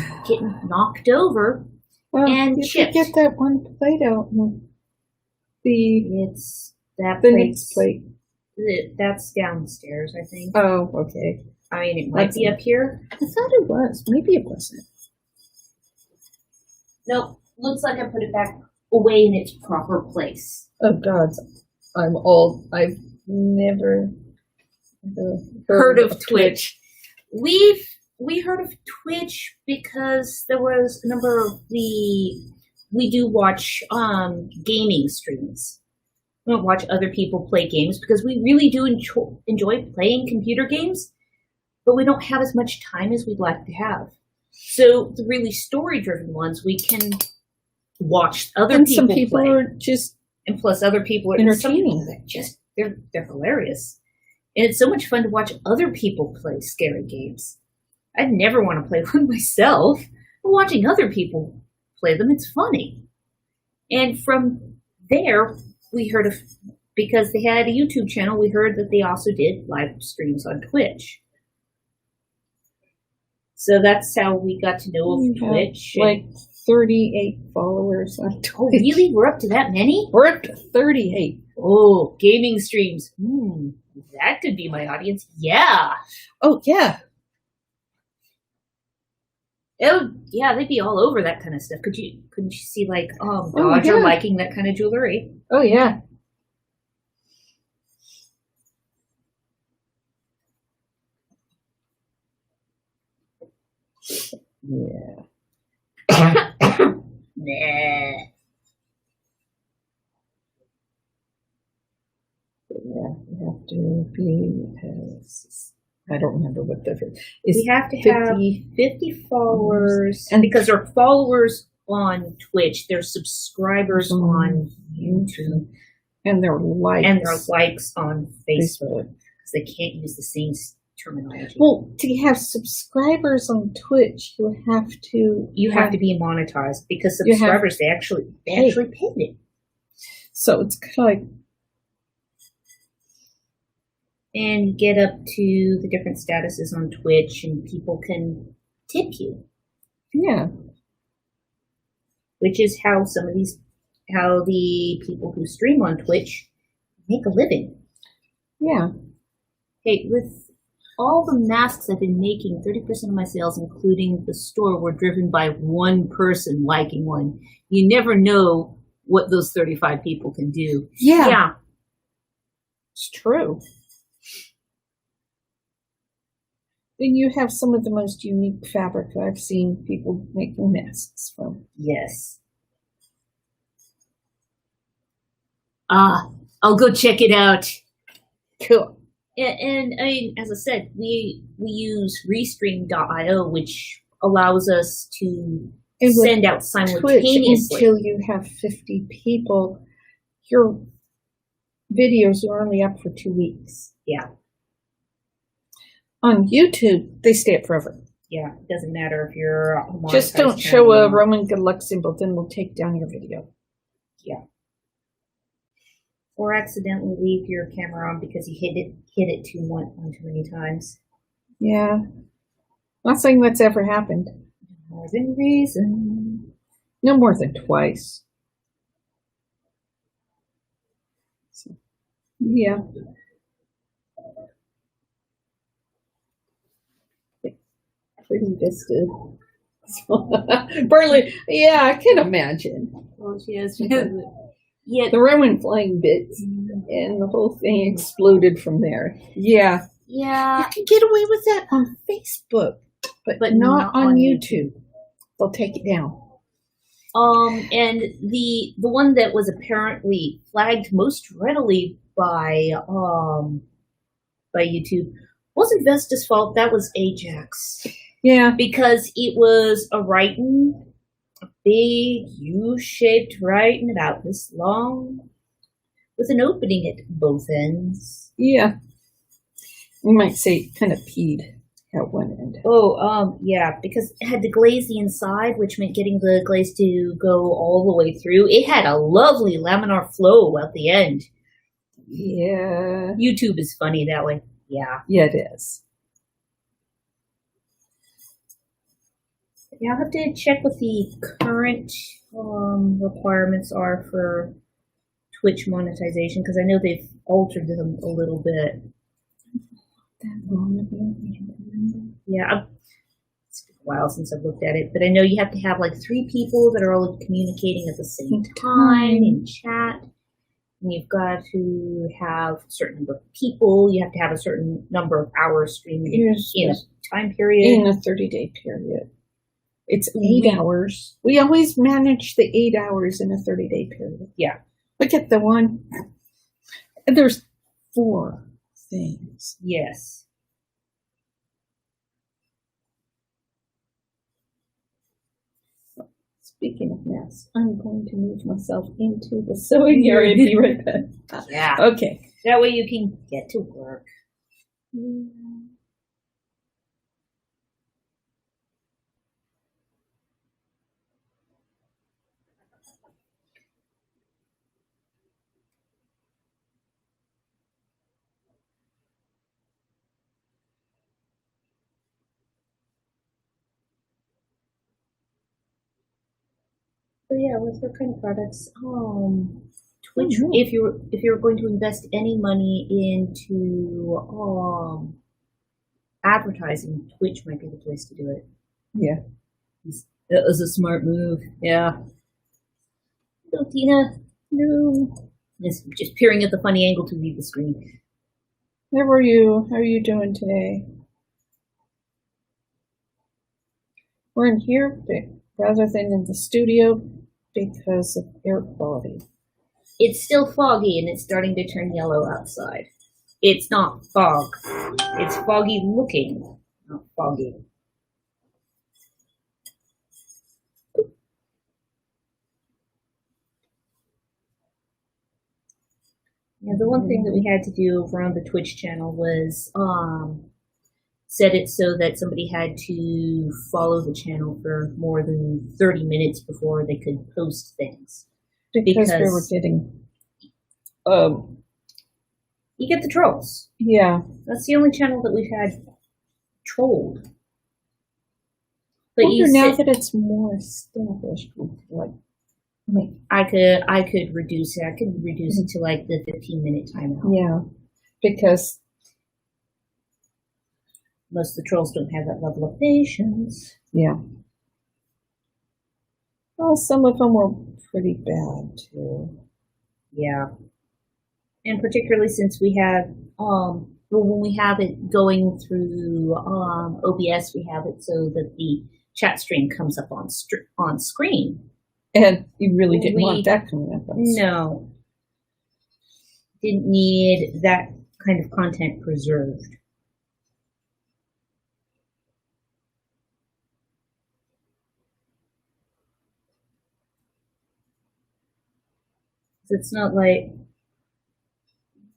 knocked over and you chipped. Get that one plate out. It's that the next plate. That's downstairs, I think. Oh, okay. I mean, it might be up here. I thought it was. Maybe it wasn't. Nope. Looks like I put it back away in its proper place. Oh, God. I'm old. I've never heard of Twitch. We heard of Twitch because there was a number of we do watch gaming streams. We don't watch other people play games because we really do enjoy playing computer games, but we don't have as much time as we'd like to have. So the really story-driven ones, we can watch other people some people play. are just and plus other people are entertaining. They're hilarious. And it's so much fun to watch other people play scary games. I'd never want to play one myself, but watching other people play them, it's funny. And from there, we heard of, because they had a YouTube channel, we heard that they also did live streams on Twitch. So that's how we got to know of Twitch. Like 38 followers on Twitch. Oh, really? We're up to that many? We're up to 38. Oh, gaming streams. That could be my audience. Yeah. Oh, yeah. Oh, yeah, they'd be all over that kind of stuff. Couldn't you see, like, Dodger liking that kind of jewelry? Oh, yeah. Yeah. Nah. Yeah, you have to be, I don't remember what the is. We have to have 50 followers, and because they're followers on Twitch, they're subscribers on YouTube, and they're likes on Facebook, because they can't use the same terminology. Well, to have subscribers on Twitch, you have to be monetized, because subscribers they actually paid it. So it's kind of like, and get up to the different statuses on Twitch, and people can tip you. yeah. Which is how how the people who stream on Twitch make a living. Yeah. Hey, with all the masks I've been making, 30% of my sales, including the store, were driven by one person liking one. You never know what those 35 people can do. Yeah. It's true. And you have some of the most unique fabric I've seen people making masks from. Yes. I'll go check it out. Cool. And I mean, as I said, we use restream.io, which allows us to send out simultaneously. Twitch, until you have 50 people, your videos are only up for 2 weeks. Yeah. On YouTube, they stay up forever. Yeah, it doesn't matter if you're a just don't show a Roman good luck symbol, then we'll take down your video. Yeah. Or accidentally leave your camera on because you hit it too many times. Yeah. Not saying that's ever happened. More than reason. No more than twice. So, yeah. Pretty vista. Burley, yeah, I can imagine. Well, she has. Yeah, the Roman flame bits, and the whole thing exploded from there. Yeah. Yeah. You can get away with that on Facebook, but not on YouTube. They'll take it down. And the one that was apparently flagged most readily by YouTube wasn't Vesta's fault. That was Ajax. Yeah. Because it was a writing, a big U-shaped writing about this long, with an opening at both ends. Yeah. You might say it kind of peed at one end. Oh, yeah, because it had to glaze the inside, which meant getting the glaze to go all the way through. It had a lovely laminar flow at the end. Yeah. YouTube is funny that way. Yeah. Yeah, it is. Yeah, I'll have to check what the current requirements are for Twitch monetization, because I know they've altered them a little bit. That long ago? Yeah, it's been a while since I've looked at it, but I know you have to have like 3 people that are all communicating at the same time in chat. And you've got to have a certain number of people. You have to have a certain number of hours streaming in a time period. In a 30-day period. It's 8 hours. We always manage the 8 hours in a 30-day period. Yeah. Look at the one. There's 4 things. Yes. Speaking of masks, I'm going to move myself into the sewing area. Be right back. Yeah. Okay. That way you can get to work. So yeah, with what kind of products? Twitch. If you're going to invest any money into advertising, Twitch might be the place to do it. Yeah. That was a smart move. Yeah. No, Tina. No. Just peering at the funny angle to leave the screen. How are you? How are you doing today? We're in here rather than in the studio because of air quality. It's still foggy and it's starting to turn yellow outside. It's not fog. It's foggy looking, not foggy. Now, the one thing that we had to do over on the Twitch channel was set it so that somebody had to follow the channel for more than 30 minutes before they could post things. Because we were getting You get the trolls. Yeah. That's the only channel that we've had trolled. But But you now sit, that it's more established, we could, like, I could reduce it. I could reduce it to like the 15-minute timeout. yeah, because Most of the trolls don't have that level of patience. yeah. Well, some of them were pretty bad too. Yeah. And particularly since we have well, when we have it going through OBS, we have it so that the chat stream comes up on screen. And you really didn't want that coming up. No. Didn't need that kind of content preserved. It's not like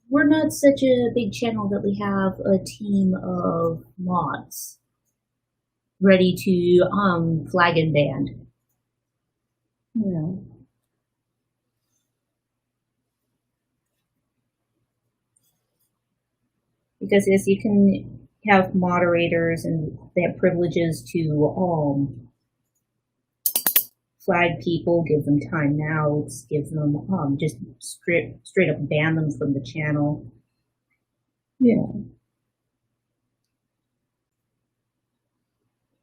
we're not such a big channel that we have a team of mods ready to flag and ban. Yeah. Because yes, you can have moderators and they have privileges to flag people, give them timeouts, give them just straight up ban them from the channel. Yeah.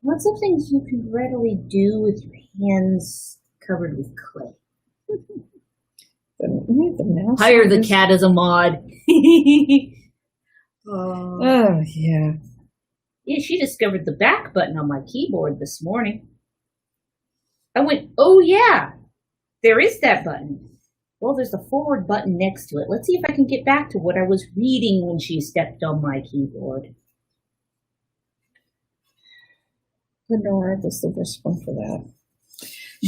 Lots of things you can readily do with your hands covered with clay. The mouse Hire the cat as a mod. Oh, yeah. Yeah, she discovered the back button on my keyboard this morning. I went, oh yeah, there is that button. Well, there's a forward button next to it. Let's see if I can get back to what I was reading when she stepped on my keyboard. Lenora was the worst one for that.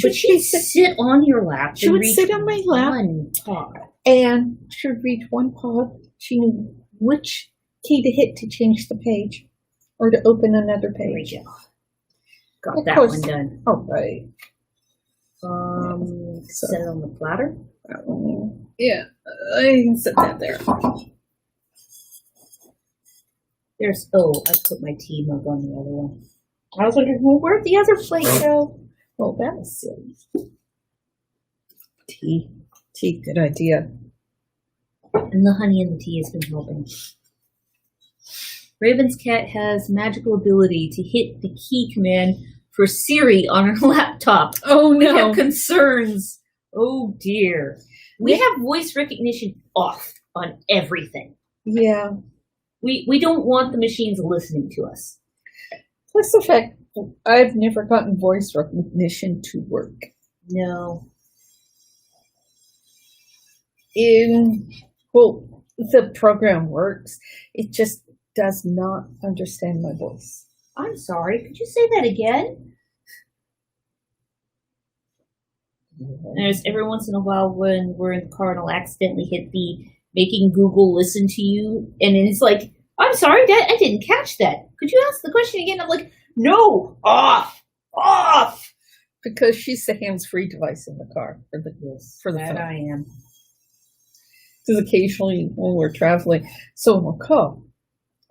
But she'd sit on your lap. She would sit on my lap. One pod. And she would read one pod. She knew which key to hit to change the page or to open another page. There we go. Got that one done. Oh, right. Set it on the platter. That one there. Yeah, I can set that there. There's, I put my tea mug on the other one. I was wondering, well, where'd the other plate go? Oh, that was silly. Tea, good idea. And the honey in the tea has been helping. Raven's cat has magical ability to hit the key command for Siri on her laptop. Oh, no. We have concerns. Oh, dear. We have voice recognition off on everything. Yeah. We don't want the machines listening to us. Plus the fact I've never gotten voice recognition to work. No. Well, the program works. It just does not understand my voice. I'm sorry. Could you say that again? There's every once in a while when we're in the car and I'll accidentally hit the making Google listen to you, and it's like, I'm sorry, I didn't catch that. Could you ask the question again? I'm like, no, off. Because she's the hands-free device in the car for the phone. I am. Because occasionally when we're traveling, someone will call,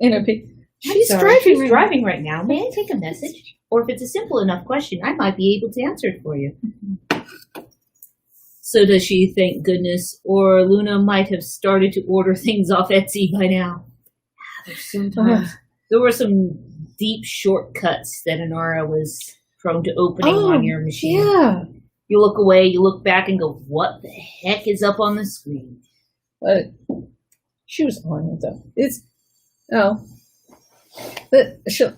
and it'll be, She's driving right now. May I take a message? Or if it's a simple enough question, I might be able to answer it for you. So does she, thank goodness, or Luna might have started to order things off Etsy by now. There were some deep shortcuts that Inara was prone to opening on your machine. Yeah. You look away, you look back and go, what the heck is up on the screen? She was on it though. To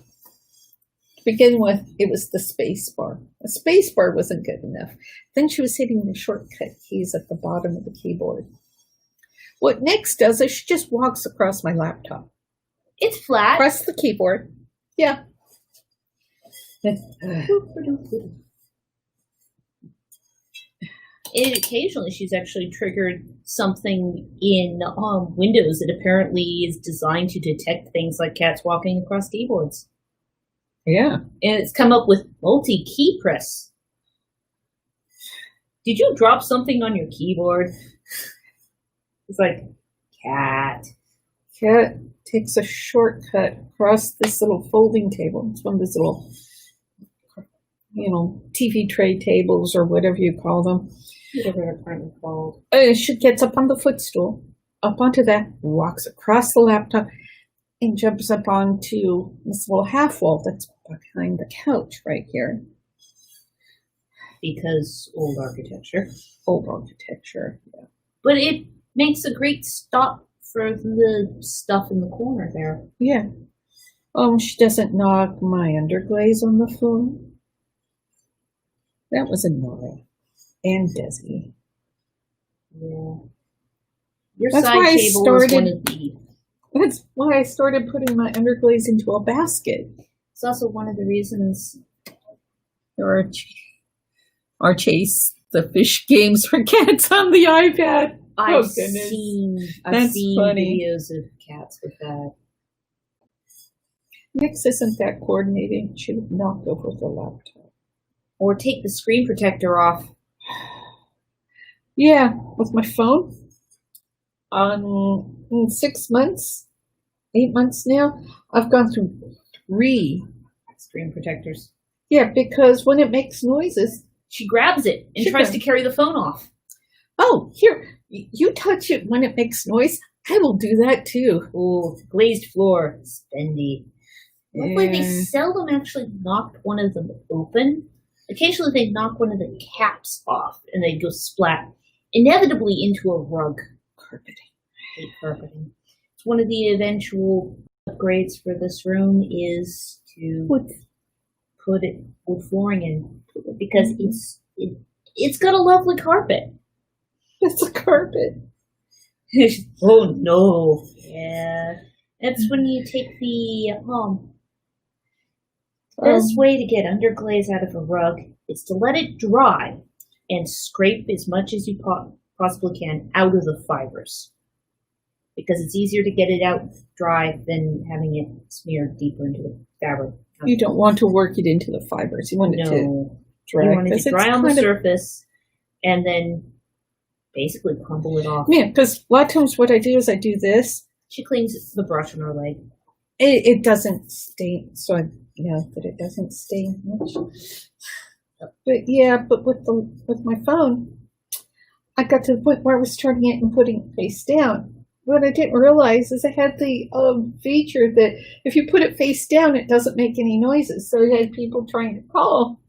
begin with, it was the space bar. The space bar wasn't good enough. Then she was hitting the shortcut keys at the bottom of the keyboard. What Nix does is she just walks across my laptop. It's flat. Press the keyboard. Yeah. And occasionally she's actually triggered something in Windows that apparently is designed to detect things like cats walking across keyboards. Yeah. And it's come up with multi-key press. Did you drop something on your keyboard? It's like, cat. Cat takes a shortcut across this little folding table. It's one of those little, TV tray tables or whatever you call them. Whatever they're currently called. She gets up on the footstool, up onto that, walks across the laptop, and jumps up onto this little half wall that's behind the couch right here. Because old architecture. Old architecture, yeah. But it makes a great stop for the stuff in the corner there. Yeah. She doesn't knock my underglaze on the phone. That was annoying. And Desi. Yeah. Your That's side why I table started, is one of the... That's why I started putting my underglaze into a basket. It's also one of the reasons... Or chase the fish games for cats on the iPad. I've seen funny. videos of cats with that. Nix isn't that coordinating. She would knock over the laptop. Or take the screen protector off. Yeah, with my phone. In 6 months, 8 months now, I've gone through 3 screen protectors. Yeah, because when it makes noises, she grabs it and tries to carry the phone off. Oh, here, you touch it when it makes noise. I will do that too. Oh, glazed floor, spendy. Yeah. Luckily, they seldom actually knocked one of them open. Occasionally, they knock one of the caps off and they go splat, inevitably into a rug. Carpeting. I hate carpeting. It's one of the eventual upgrades for this room is to put it wood flooring in because it's got a lovely carpet. It's a carpet. Oh no! Yeah, that's when you take the best way to get underglaze out of a rug is to let it dry and scrape as much as you possibly can out of the fibers, because it's easier to get it out dry than having it smeared deeper into the fabric. You don't want to work it into the fibers. You want it to dry. You want it to dry on the surface and then basically crumble it off. Yeah, because a lot of times what I do is I do this. She cleans the brush on her leg. It doesn't stain, so I know that it doesn't stain much. But with my phone, I got to the point where I was turning it and putting it face down. What I didn't realize is I had the feature that if you put it face down, it doesn't make any noises. So I had people trying to call.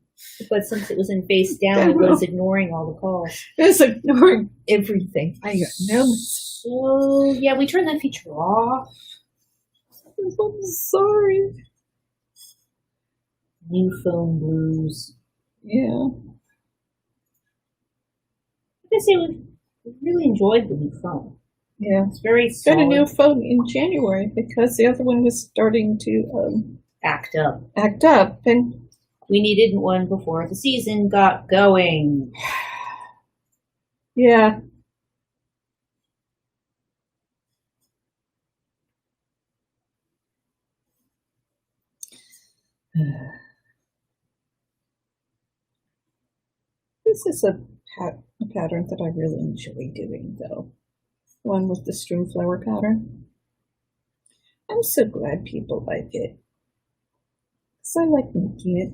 But since it was in face down, it was ignoring all the calls. It was ignoring everything. I got no. So, yeah, we turned that feature off. I'm sorry. New phone blues. Yeah. I say we really enjoyed the new phone. Yeah. It's very solid. Got a new phone in January because the other one was starting to act up. And we needed one before the season got going. Yeah. This is a pattern that I really enjoy doing, though. One with the stream flower pattern. I'm so glad people like it. Because I like making it.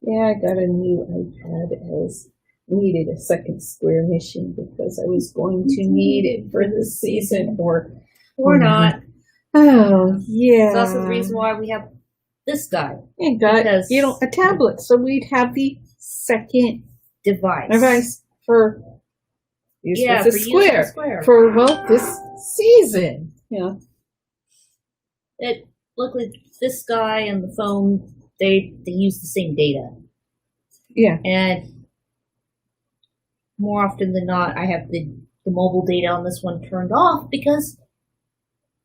Yeah, I got a new iPad as needed a second square mission because I was going to need it for this season or not. Oh, yeah. It's also the reason why we have this guy. And got, a tablet, so we'd have the second device for use with the square. For, well, this season. Yeah. luckily this guy and the phone, they use the same data. Yeah. And more often than not, I have the mobile data on this one turned off because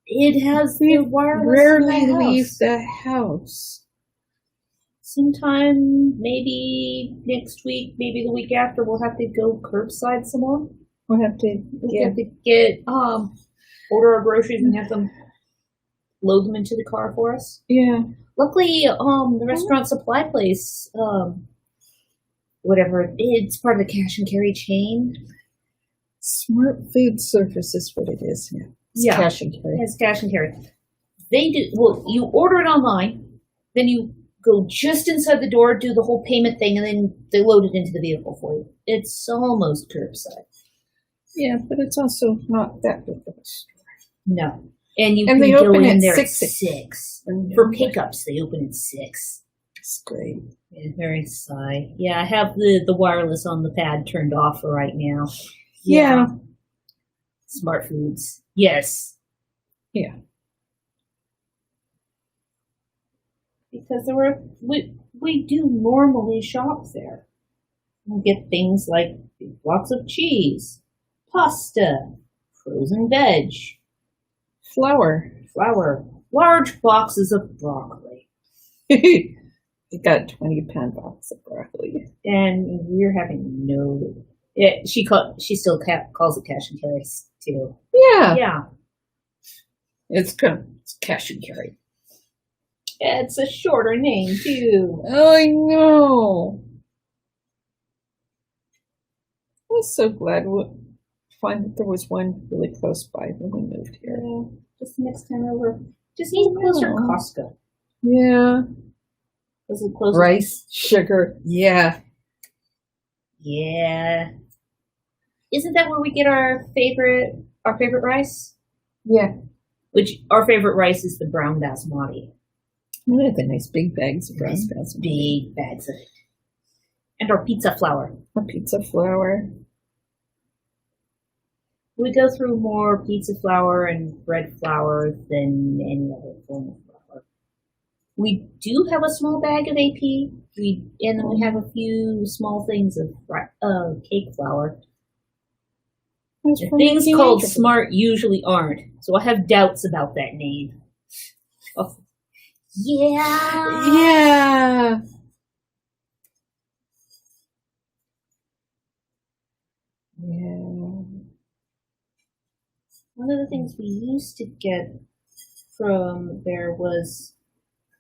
it has the wireless Rarely in the house. leave the house. Sometime, maybe next week, maybe the week after, we'll have to go curbside some more. We'll have to get order our groceries and have them load them into the car for us. Yeah. Luckily, the restaurant supply place, whatever, it's part of the cash and carry chain. Smart food service is what it is now. It's cash and carry. It's cash and carry. They do, well, you order it online, then you go just inside the door, do the whole payment thing, and then they load it into the vehicle for you. It's almost curbside. Yeah, but it's also not that big of a store. No. And you And can they go open in at there 6. at 6. For pickups, they open at 6. That's great. Yeah, very sigh. Yeah, I have the wireless on the pad turned off for right now. Yeah. Smart foods. Yes. Yeah. Because we do normally shop there. We get things like blocks of cheese, pasta, frozen veg, Flour. large boxes of broccoli. You got 20-pound box of broccoli. And we're having no. Yeah, she still calls it cash and carry too. Yeah. Yeah. It's good. It's cash and carry. It's a shorter name too. Oh, I know. I was so glad to find that there was one really close by when we moved here. Yeah, just the next time over. Just need closer to Costco. Yeah. Was it closer? Rice, sugar. Yeah. Yeah. Isn't that where we get our favorite rice? Yeah. Which our favorite rice is the brown basmati. One of the nice big bags of rice basmati. Big bags of it. And our pizza flour. Our pizza flour. We go through more pizza flour and bread flour than any other form of flour. We do have a small bag of AP, and then we have a few small things of cake flour. The things called Smart usually aren't, so I have doubts about that name. Oh. Yeah. Yeah. Yeah. One of the things we used to get from there was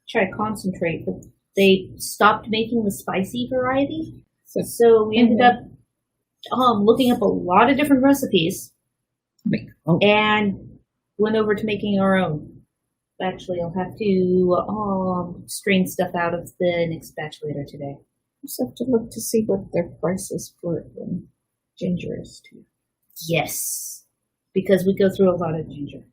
chai concentrate, but they stopped making the spicy variety. So we ended up looking up a lot of different recipes and went over to making our own. Actually, I'll have to strain stuff out of the next batch later today. Just have to look to see what their prices for ginger is too. Yes, because we go through a lot of ginger.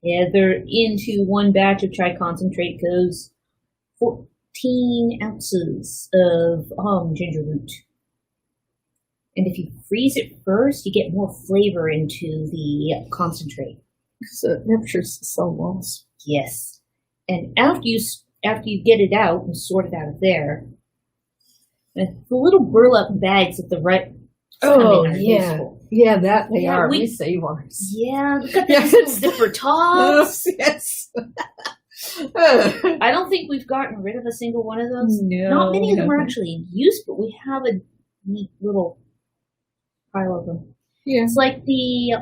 Yeah, they're into one batch of chai concentrate goes 14 ounces of ginger root. And if you freeze it first, you get more flavor into the concentrate. Because it ruptures the cell walls. Yes. And after you get it out and sort it out of there, the little burlap bags at the right. Oh, yeah. Useful. Yeah, that they are. We save ours. Yeah, look at these little zipper tops. Yes. I don't think we've gotten rid of a single one of those. No, not many of them are actually in use, but we have a neat little pile of them. Yeah. It's like the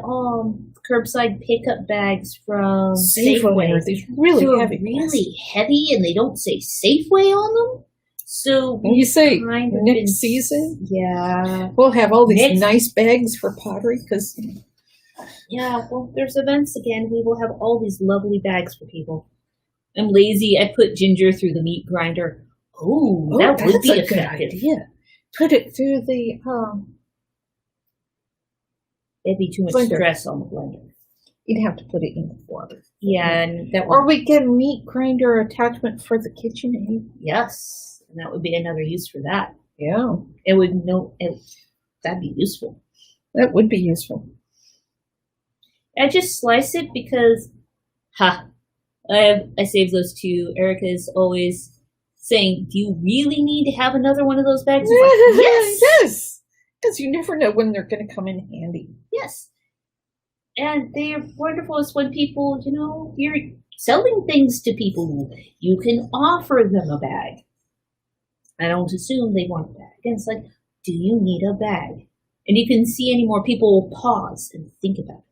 curbside pickup bags from Safeway. They're really heavy. Really heavy, and they don't say Safeway on them. So you say next season, we'll have all these nice bags for pottery because well, there's events again. We will have all these lovely bags for people. I'm lazy. I put ginger through the meat grinder. Oh, that would be a good idea. Put it through the It'd be too much stress on the blender. You'd have to put it in the water. Yeah, and that or we get a meat grinder attachment for the KitchenAid. Yes. And that would be another use for that. Yeah. That'd be useful. That would be useful. I just slice it because, I saved those two. Erica's always saying, "Do you really need to have another one of those bags?" It's like, yes, yes, because you never know when they're going to come in handy. yes. And they are wonderful. It's when people, you're selling things to people. You can offer them a bag. I don't assume they want a bag. And it's like, do you need a bag? And you can see any more people will pause and think about it.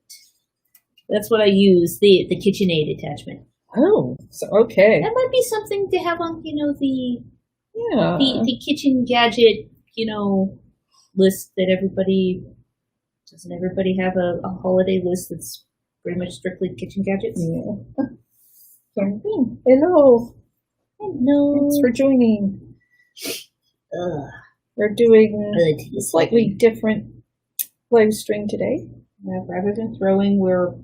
That's what I use, the KitchenAid attachment. Oh, so okay. That might be something to have on, the kitchen gadget, list that everybody. Doesn't everybody have a holiday list that's pretty much strictly kitchen gadgets? Yeah. Hello. Hello. Thanks for joining. We're doing a slightly different live stream today. Rather than throwing, we're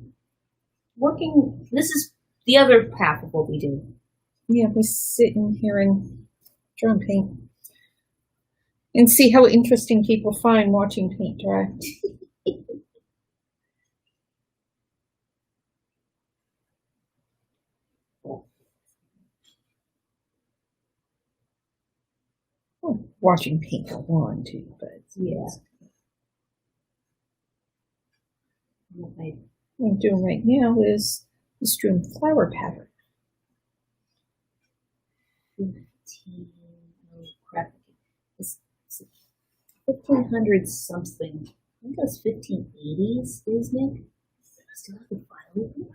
working. This is the other half of what we do. Yeah, we sit in here and draw and paint. And see how interesting people find watching paint dry. Watching paint go on too, but yeah. What I'm doing right now is the strewn flower pattern. 15, oh crap. It's 1500 something. I think it was 1580s, isn't it? I still have the file open?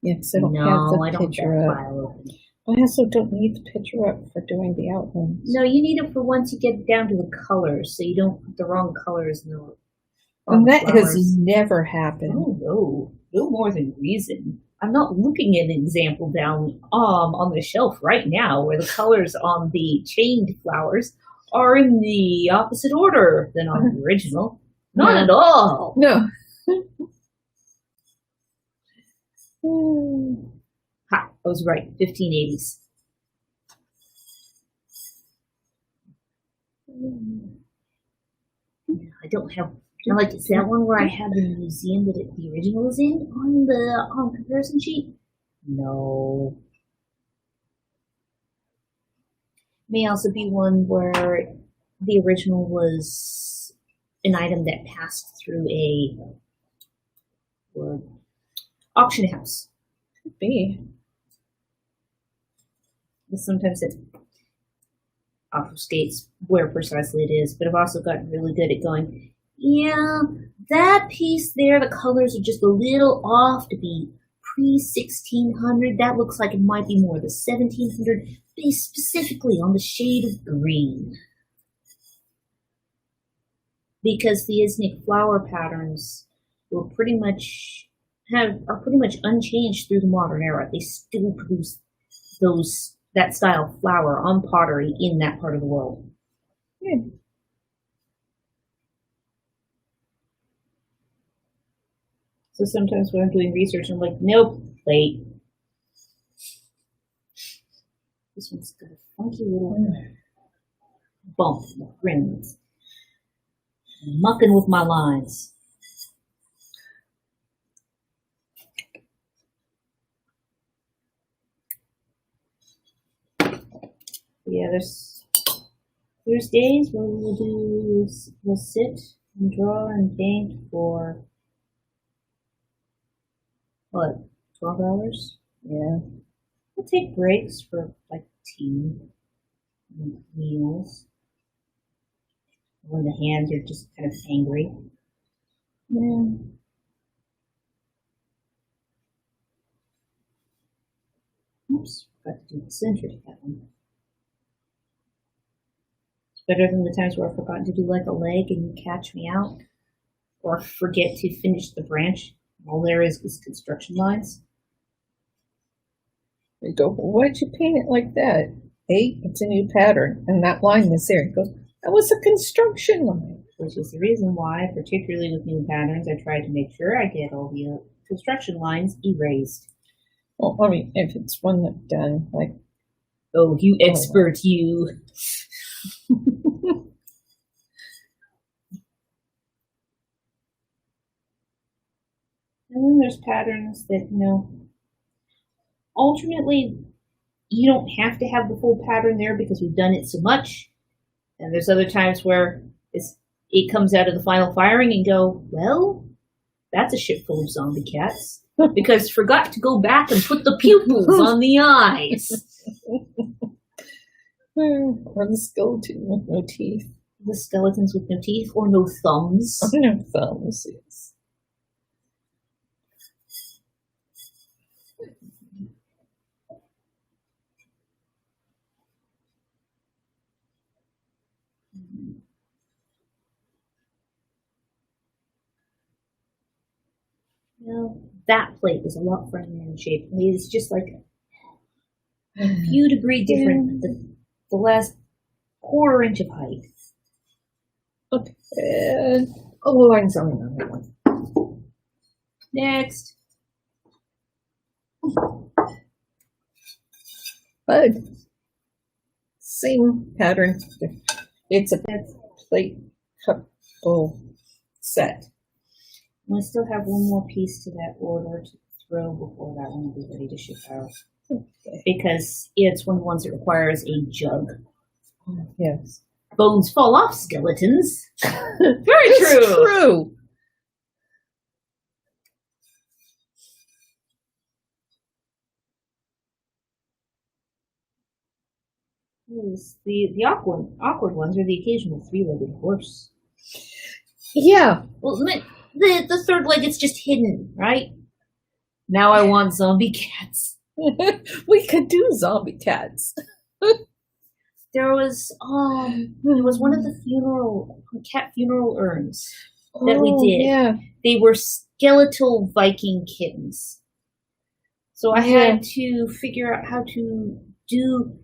Yeah, because I don't have the picture up. File open. I also don't need the picture up for doing the outlines. No, you need it for once you get down to the colors, so you don't put the wrong colors in the and that flowers. Has never happened. Oh, no. No more than reason. I'm not looking at an example down on the shelf right now where the colors on the chained flowers are in the opposite order than on the original. Not at all. No. Ha, I was right. 1580s. I don't have. I like is that one where I have the museum that the original is in on the comparison sheet. No. May also be one where the original was an item that passed through a auction house. Could be. Sometimes it obfuscates where precisely it is, but I've also gotten really good at going, yeah, that piece there, the colors are just a little off to be pre-1600. That looks like it might be more the 1700, based specifically on the shade of green. Because the Isnik flower patterns are pretty much unchanged through the modern era. They still produce that style of flower on pottery in that part of the world. Yeah. So sometimes when I'm doing research, I'm like, nope, wait. This one's got a funky little bump, rims. I'm mucking with my lines. Yeah, there's days where we'll sit and draw and paint for what, 12 hours? Yeah. We'll take breaks for like tea and meals when the hands are just kind of angry. Yeah. Oops, forgot to do the center to that one. Better than the times where I've forgotten to do like a leg and you catch me out, or forget to finish the branch. All there is construction lines. You go, well, why'd you paint it like that? Hey, it's a new pattern, and that line was there. He goes, that was a construction line. Which is the reason why, particularly with new patterns, I try to make sure I get all the construction lines erased. Well, I mean, if it's one that's done, like... Oh, you expert, you. And then there's patterns that, alternately, you don't have to have the full pattern there because we've done it so much. And there's other times where it comes out of the final firing and go, well, that's a ship full of zombie cats. Because forgot to go back and put the pupils on the eyes. Or the skeleton with no teeth. The skeletons with no teeth or no thumbs. No thumbs, yes. Well, that plate was a lot friendlier in shape. I mean, it's just like a few degrees different. The last quarter inch of height. Okay. Oh, well, I'm selling on that one. Next. Bud. Same pattern. It's a plate couple set. I still have one more piece to that order to throw before that one will be ready to ship out. Okay. Because it's one of the ones that requires a jug. Yes. Bones fall off skeletons. Very It's true. true. The awkward ones are the occasional three-legged horse. Yeah. Well, the third leg, it's just hidden, right? Now I want zombie cats. We could do zombie cats. There was one of the cat funeral urns that we did. Yeah. They were skeletal Viking kittens. So I had to figure out how to do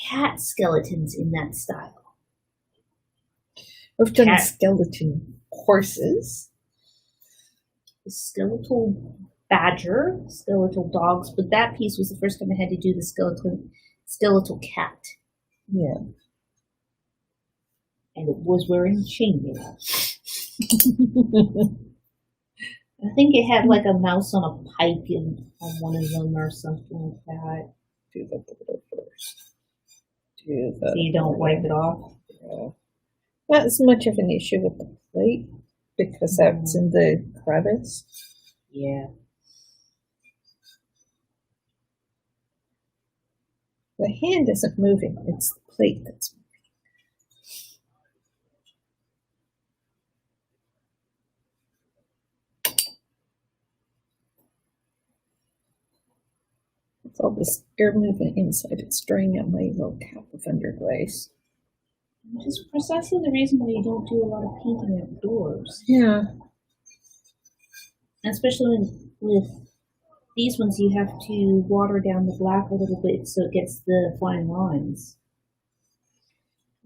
cat skeletons in that style. We've done skeleton horses. The skeletal badger, skeletal dogs, but that piece was the first time I had to do the skeletal cat. Yeah. And it was wearing chainmail. I think it had like a mouse on a pike on one of them or something like that. Do the border first. So you don't wipe it off. Yeah. Not as much of an issue with the plate because that's in the crevice. Yeah. The hand isn't moving, it's the plate that's moving. With all this air moving inside, it's drying out my little cap of underglaze. Which is precisely the reason why you don't do a lot of painting outdoors. Yeah. Especially with these ones, you have to water down the black a little bit so it gets the fine lines.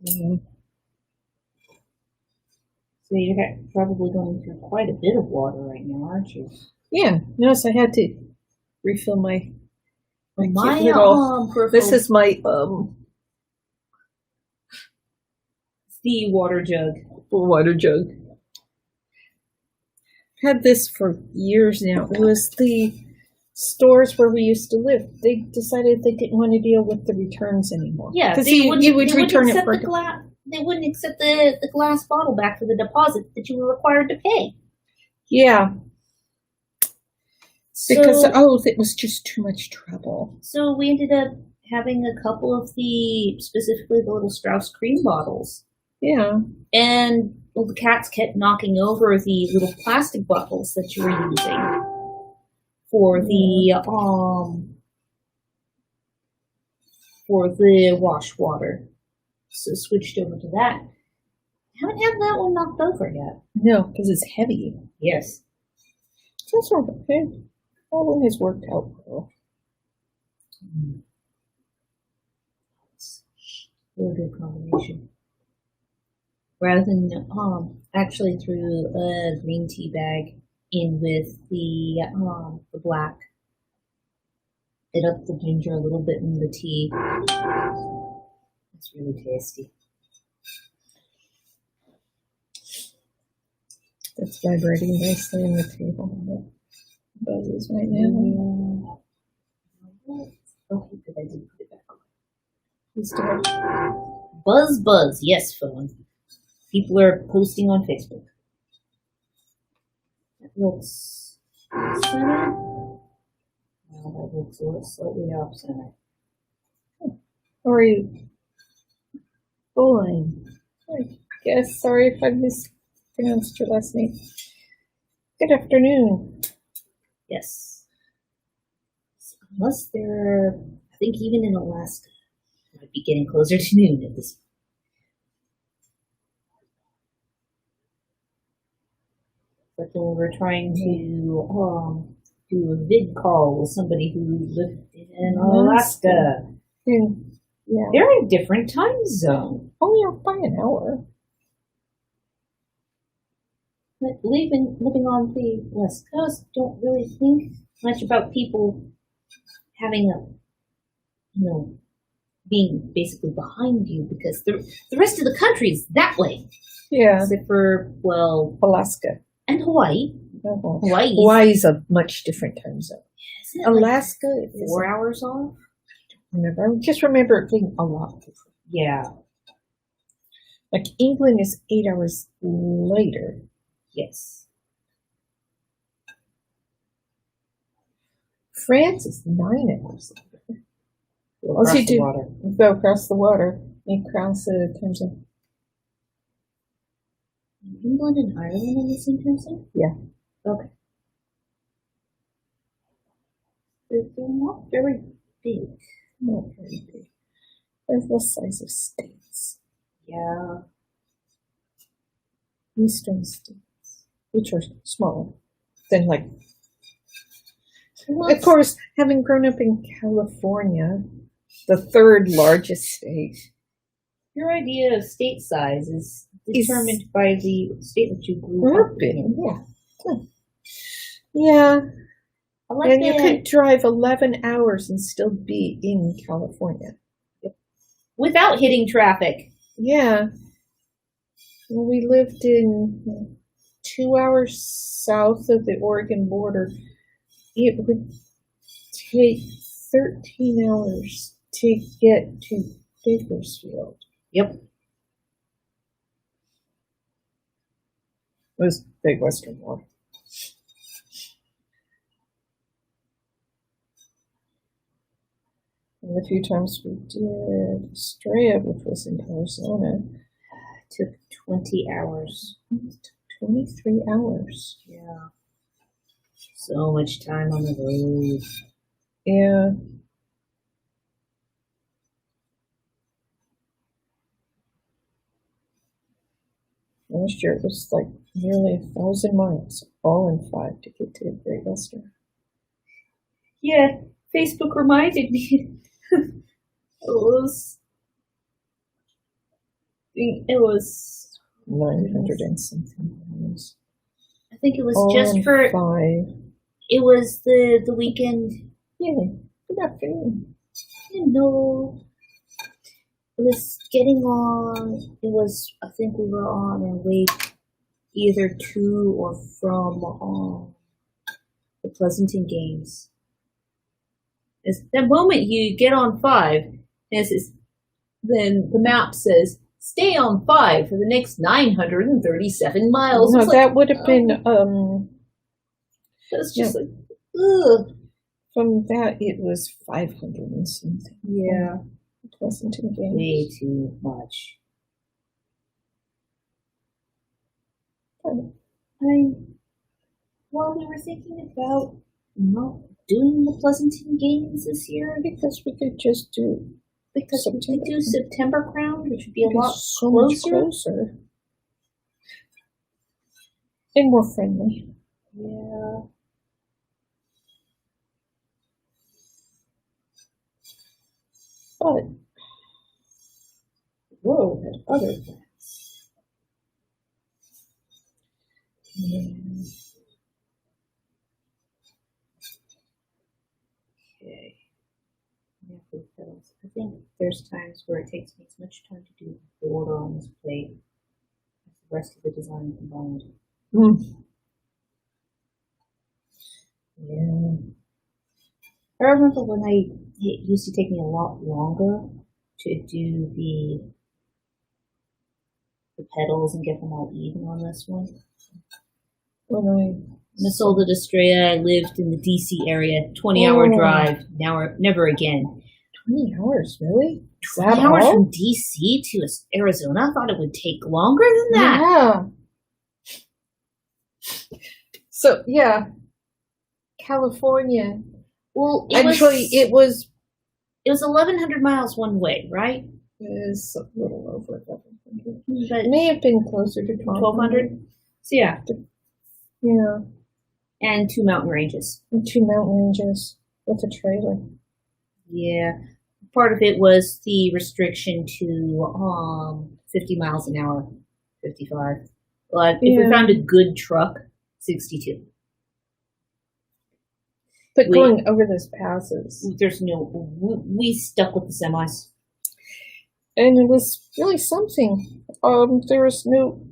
Mm-hmm. So you're probably going through quite a bit of water right now, aren't you? Yeah. Notice I had to refill my little. This is my the water jug. Water jug. Had this for years now. It was the stores where we used to live. They decided they didn't want to deal with the returns anymore. Yeah, because you would return it for they wouldn't accept the glass bottle back for the deposit that you were required to pay. Yeah. Because it was just too much trouble. So we ended up having a couple of specifically the little Strauss cream bottles. Yeah. And the cats kept knocking over the little plastic bottles that you were using for the wash water. So switched over to that. Haven't had that one knocked over yet. No, because it's heavy. Yes. That's all okay. All one has worked out well. Really good combination. Rather than actually threw a green tea bag in with the black. It upped the ginger a little bit in the tea. It's really tasty. It's vibrating nicely on the table. It buzzes right now. Okay, good. I didn't put it back on. He's doing. Buzz. Yes, phone. People are posting on Facebook. That looks center. Well, that looks slightly off center. How are you? Fine. I guess. Sorry if I mispronounced your last name. Good afternoon. Yes. Unless they're, I think even in Alaska, it might be getting closer to noon at this point. But then we're trying to do a vid call with somebody who lived in Alaska. Yeah. They're in a different time zone. Only off by an hour. But living on the West Coast, don't really think much about people having being basically behind you because the rest of the country is that way. Yeah. Except for, well, Alaska. And Hawaii. Hawaii's a much different time zone. Alaska is 4 hours off? I just remember it being a lot different. Yeah. Like England is 8 hours later. Yes. France is 9 hours later. Across the water. Go across the water and cross the time zone. England and Ireland in the same time zone? Yeah. Okay. They're not very big. Not very big. They're the size of states. Yeah. Eastern states, which are smaller than like. Of course, having grown up in California, the third largest state. Your idea of state size is determined by the state that you grew up in. Yeah. Yeah. Like and you could drive 11 hours and still be in California. Without hitting traffic. Yeah. Well, we lived in 2 hours south of the Oregon border. It would take 13 hours to get to Bakersfield. Yep. It was Big Western War. And the few times we did Estrella, which was in Arizona, it took 20 hours. 23 hours. Yeah. So much time on the road. Yeah. Last year it was like nearly 1,000 miles, all in 5 to get to the Great Western. Yeah, Facebook reminded me. It was 900 and something miles. I think it was all just for 5. It was the weekend. Yeah, good afternoon. No. It was getting on. It was. I think we were on our way either to or from the Pleasanton games. It's the moment you get on 5, then the map says stay on 5 for the next 937 miles. No, that would have been That's just like ugh. From that it was 500 and something. Yeah. Pleasanton games. Way too much. Well, we were thinking about not doing the Pleasanton games this year because we could just do we could do September Crown, which would be a lot so much closer and more friendly. Yeah. But the world had other plans. Okay. I think there's times where it takes me as much time to do the order on this plate as the rest of the design combined. Yeah. I remember when it used to take me a lot longer to do the pedals and get them all even on this one. When Miss Olda Estrella, I lived in the DC area, 20-hour drive, never again. 20 hours, really? 20 hours from DC to Arizona? I thought it would take longer than that. Yeah. So, yeah. California. Well, it was 1,100 miles one way, right? It was a little over 1,100. But it may have been closer to 1,200. So, yeah. Yeah. And 2 mountain ranges. And 2 mountain ranges with a trailer. Yeah. Part of it was the restriction to 50 miles an hour, 55. But if we found a good truck, 62. But going over those passes, we stuck with the semis. And it was really something. There was no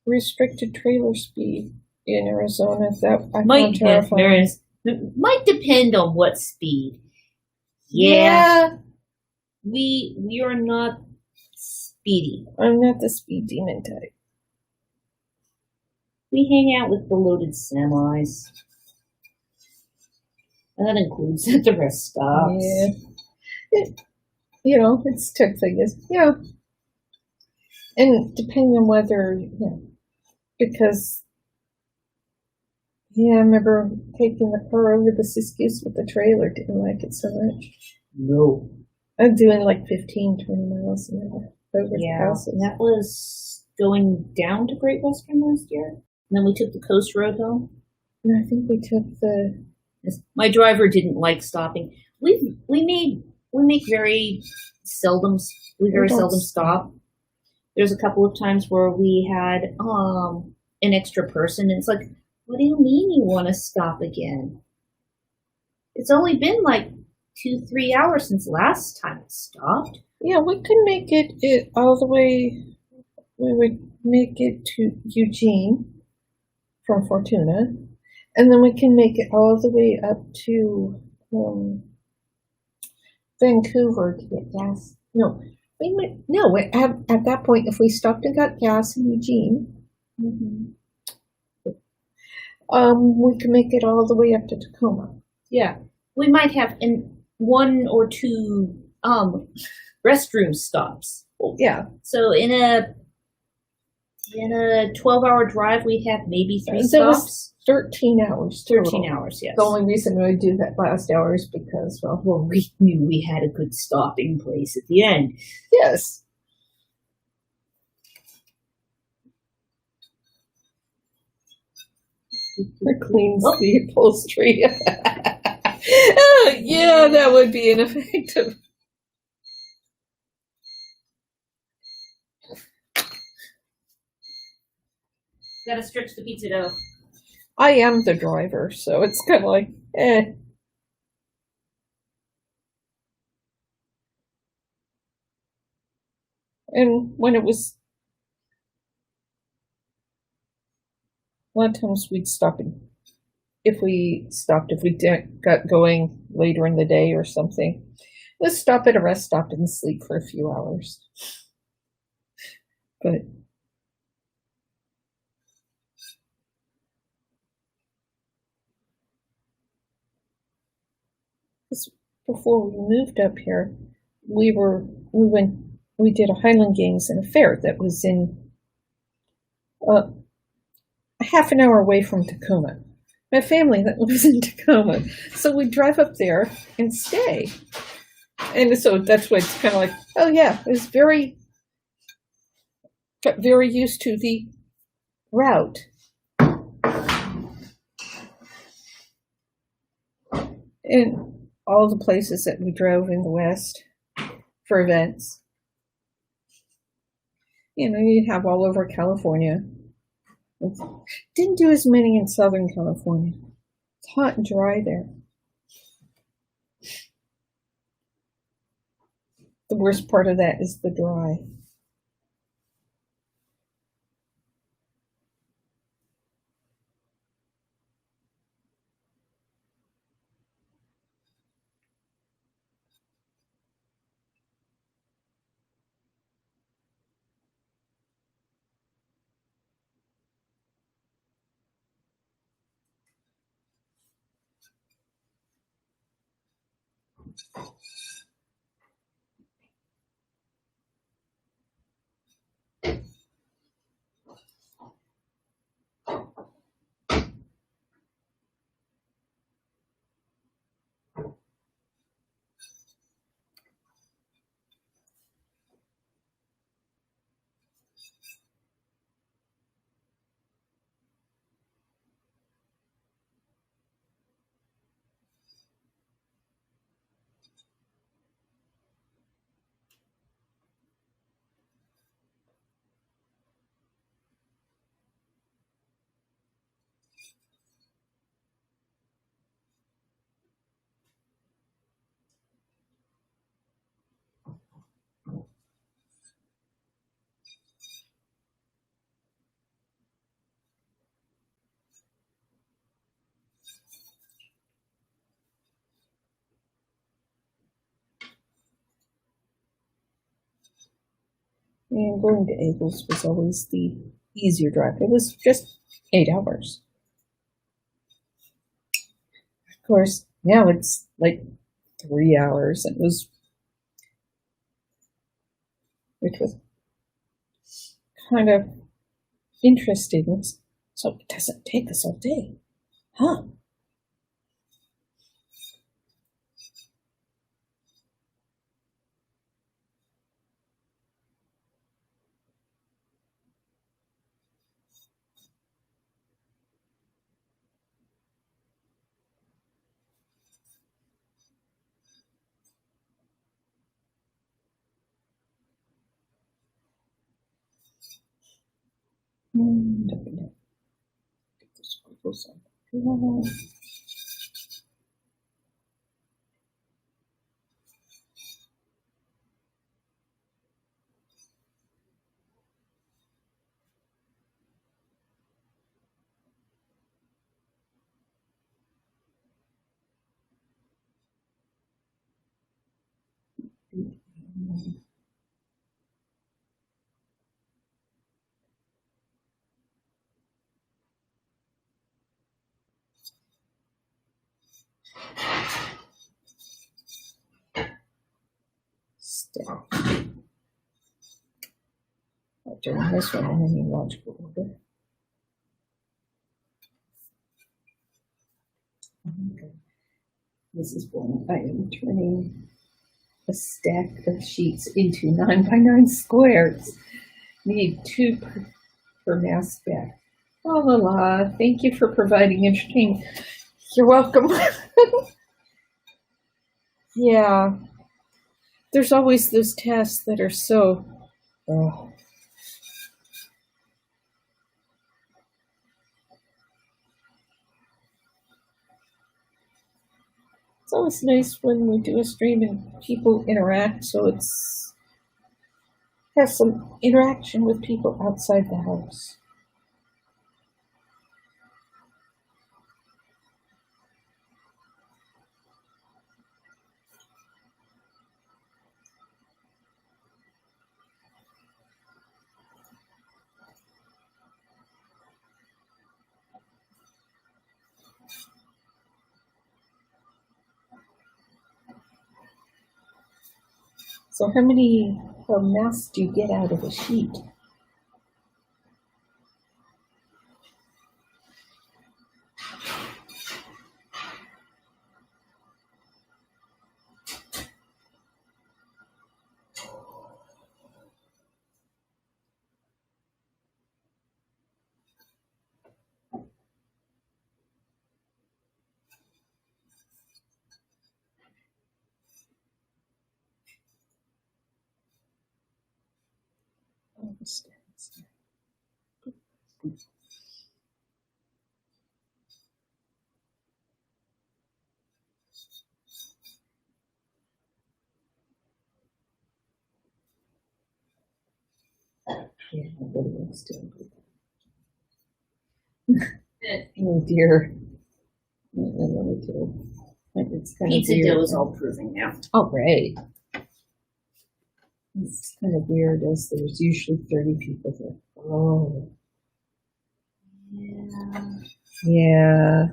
restricted trailer speed in Arizona. That I found terrifying. Might depend on what speed. Yeah. We are not speedy. I'm not the speed demon type. We hang out with the loaded semis. And that includes at the rest stops. Yeah. It's took things. Yeah. And depending on whether, because, I remember taking the car over the Siskiyous with the trailer. Didn't like it so much. No. I'm doing like 15, 20 miles an hour over the passes. And that was going down to Great Western last year. And then we took the coast road home. No, I think we took the... My driver didn't like stopping. We make very seldom stop. There's a couple of times where we had an extra person, and it's like, what do you mean you want to stop again? It's only been like 2-3 hours since last time it stopped. Yeah, we could make it all the way. We would make it to Eugene from Fortuna, and then we can make it all the way up to Vancouver to get gas. No, at that point, if we stopped and got gas in Eugene, we can make it all the way up to Tacoma. Yeah, we might have 1 or 2 restroom stops. Yeah. So in a 12-hour drive, we'd have maybe 3 stops. 13 hours. 13 hours, yes. The only reason we do that last hour is because, well, we knew we had a good stopping place at the end. Yes. It cleans the upholstery. Yeah, that would be ineffective. Gotta stretch the pizza dough. I am the driver, so it's kind of like, And when it was, a lot of times we'd stop if we got going later in the day or something, let's stop at a rest stop and sleep for a few hours. But before we moved up here, we did a Highland Games and a fair that was in a half an hour away from Tacoma. My family that lives in Tacoma, so we drive up there and stay. And so that's why it's kind of like, oh yeah, it's got very used to the route. And all the places that we drove in the West for events. You'd have all over California. Didn't do as many in Southern California. It's hot and dry there. The worst part of that is the dry. And going to Abel's was always the easier drive. It was just 8 hours. Of course, now it's like 3 hours. It was, which was kind of interesting. So it doesn't take us all day, huh? And get the squiggles on. Step. Doing this one in any logical order. Okay. This is when I am turning a stack of sheets into 9x9 squares. Need 2 per mass back. La la la. Thank you for providing entertainment. You're welcome. Yeah. There's always those tasks that are so. Oh. It's always nice when we do a stream and people interact, so it's has some interaction with people outside the house. So how many masks do you get out of a sheet? Yeah, nobody wants to. Oh dear. It's kind Pizza of weird. dough is all proven now. Oh, great. It's kind of weird as there's usually 30 people there. Oh. Yeah. Yeah.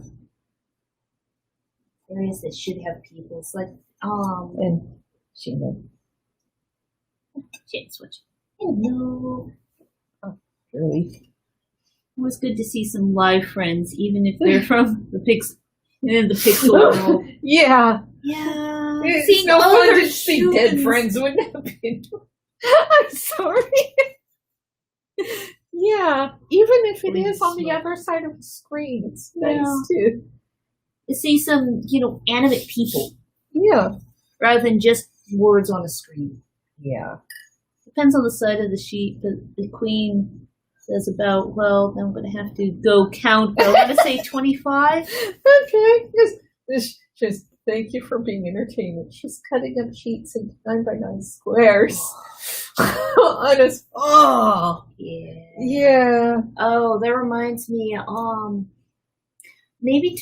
Areas that should have people. It's like And she knew. Jane switch. Hello. Really? It was good to see some live friends, even if they're from the pixel world. Yeah. Yeah. It's Seeing no fun other to see dead friends, wouldn't it be? I'm sorry. Yeah, even if it is on the other side of the screen, it's nice too. To see some, animate people. Yeah. Rather than just words on a screen. Yeah. Depends on the side of the sheet, but the queen says about, well, I'm going to have to go count, but I want to say 25. Okay. Just thank you for being entertaining. She's cutting up sheets into 9x9 squares. Yeah. Oh, that reminds me. Maybe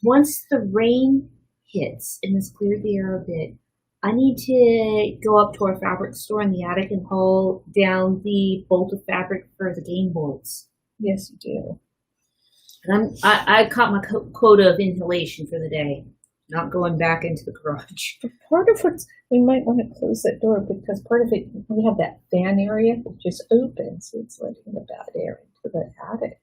once the rain hits and has cleared the air a bit, I need to go up to our fabric store in the attic and haul down the bolt of fabric for the game boards. Yes, you do. And I caught my quota of inhalation for the day. Not going back into the garage. But part of we might want to close that door because part of it, we have that fan area which is open, so it's letting the bad air into the attic.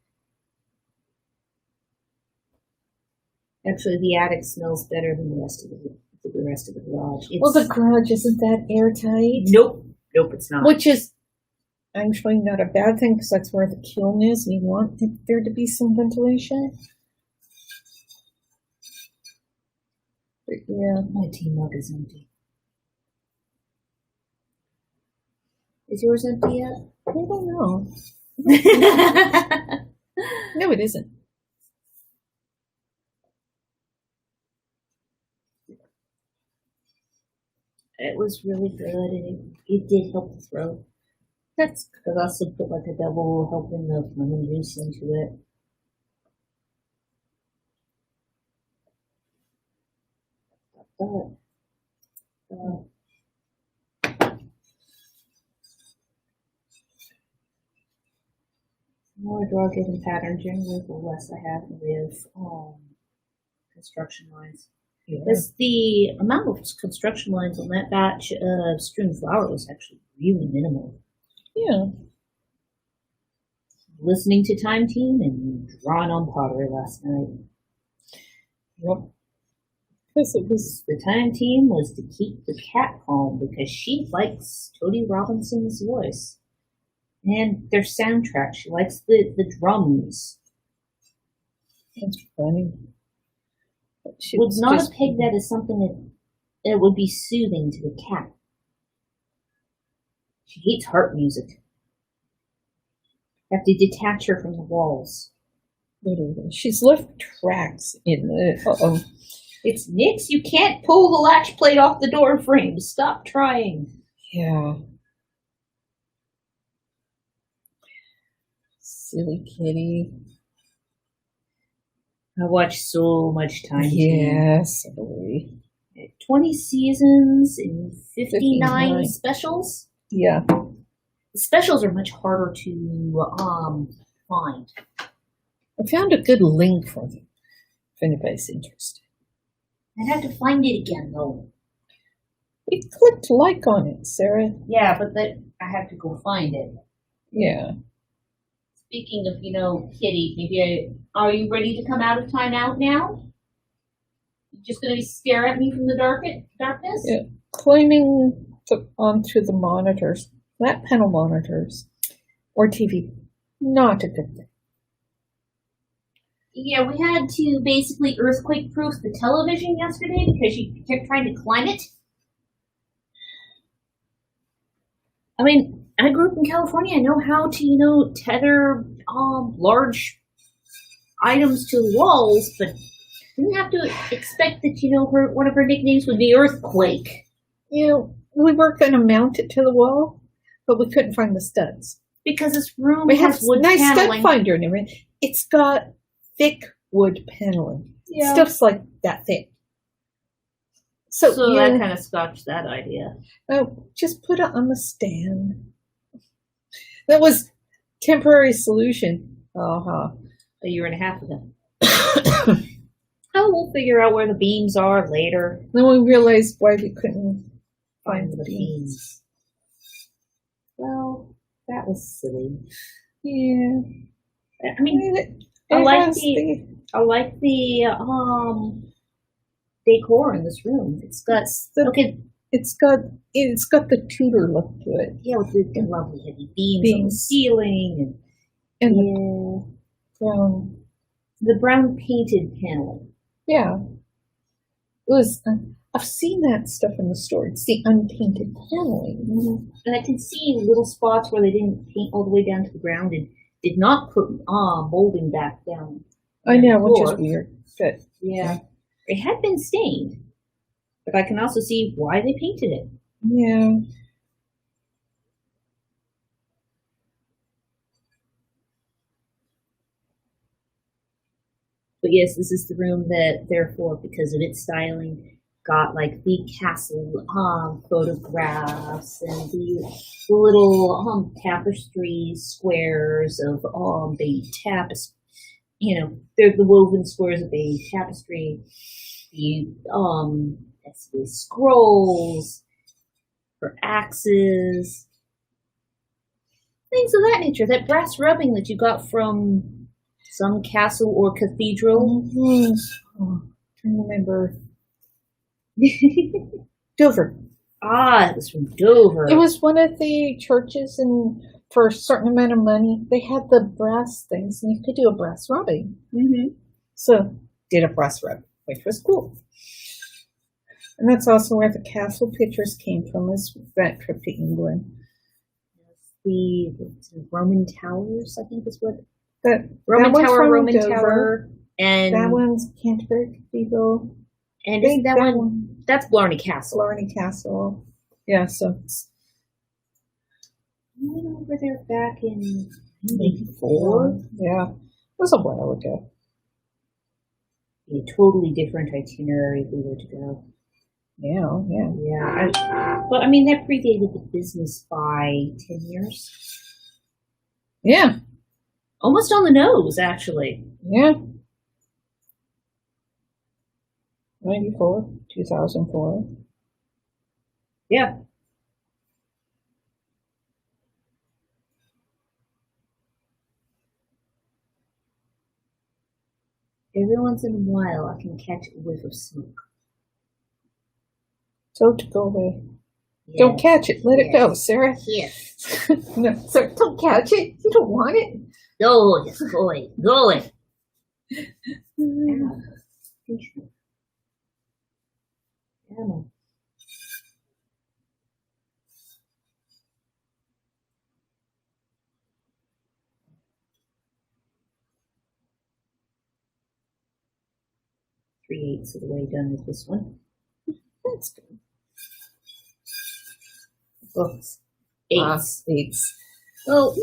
Actually, the attic smells better than the rest of the garage. Well, the garage isn't that airtight. Nope, it's not. Which is actually not a bad thing because that's where the kiln is. We want there to be some ventilation. But yeah, my tea mug is empty. Is yours empty yet? I don't know. No, it isn't. It was really good, and it did help the throat. That's good. I also put like a double helping of lemon juice into it. The more I draw a given pattern, generally the less I have with construction lines. Because the amount of construction lines on that batch of string flour was actually really minimal. Yeah. Listening to Time Team and drawing on pottery last night. Yep. Because it was the Time Team was to keep the cat calm because she likes Tony Robinson's voice. And their soundtrack. She likes the drums. That's funny. Would not have pegged that as something that would be soothing to the cat. She hates harp music. I have to detach her from the walls. Literally. She's left tracks in the... It's Nix, you can't pull the latch plate off the door frame. Stop trying. Yeah. Silly kitty. I watch so much Time Team. Yes. 20 seasons and 59 specials. Yeah. The specials are much harder to find. I found a good link for them, if anybody's interested. I'd have to find it again, though. We clicked like on it, Sarah. Yeah, but I have to go find it. Yeah. Speaking of, Kitty, are you ready to come out of timeout now? You just going to stare at me from the darkness? Yeah. Claiming onto the monitors, flat panel monitors, or TV, not a good thing. Yeah, we had to basically earthquake-proof the television yesterday because she kept trying to climb it. I mean, I grew up in California. I know how to, tether large items to walls, but didn't have to expect that, one of her nicknames would be Earthquake. We were going to mount it to the wall, but we couldn't find the studs. Because this room we have wood nice paneling. stud finder and everything. It's got thick wood paneling. Yeah. Stuff's like that thick. So that kind of scotched that idea. Oh, just put it on the stand. That was temporary solution. A year and a half ago. Oh, we'll figure out where the beams are later. Then we realized why we couldn't find The the beams. beams. Well, that was silly. Yeah. I mean, It I like has the decor in this room. It's got okay. It's got the Tudor look to it. Yeah, with the lovely heavy beams on the ceiling and the brown painted panel. Yeah, it was. I've seen that stuff in the store. It's the unpainted paneling, and I can see little spots where they didn't paint all the way down to the ground and did not put molding back down. I know, which is weird. But yeah, it had been stained, but I can also see why they painted it. Yeah. But yes, this is the room that, therefore, because of its styling, got like the castle photographs and the little tapestry squares of beige tapestry. You know, they're the woven squares of beige tapestry. The scrolls for axes, things of that nature. That brass rubbing that you got from some castle or cathedral. Oh, I remember. Dover. It was from Dover. It was one of the churches, and for a certain amount of money, they had the brass things, and you could do a brass rubbing. So, did a brass rub, which was cool. And that's also where the castle pictures came from, is that trip to England. The Roman towers, I think is what. Roman Roman Tower, and that one's Canterbury Cathedral. And isn't that one? That's Blarney Castle. Blarney Castle. Yeah, so it's. I went over there back in '84. Yeah, it was a while ago. A totally different itinerary if we were to go. Yeah. But I mean, that predated the business by 10 years. Yeah. Almost on the nose, actually. Yeah. 94, 2004. Yeah. Every once in a while, I can catch a whiff of smoke. So to go away. Yeah. Don't catch it. Let it go, Sarah. Yes. No, Sarah, don't catch it. You don't want it. No, just go away. Go away. 3/8 of the way done with this one. That's good. Books. 8s. Well,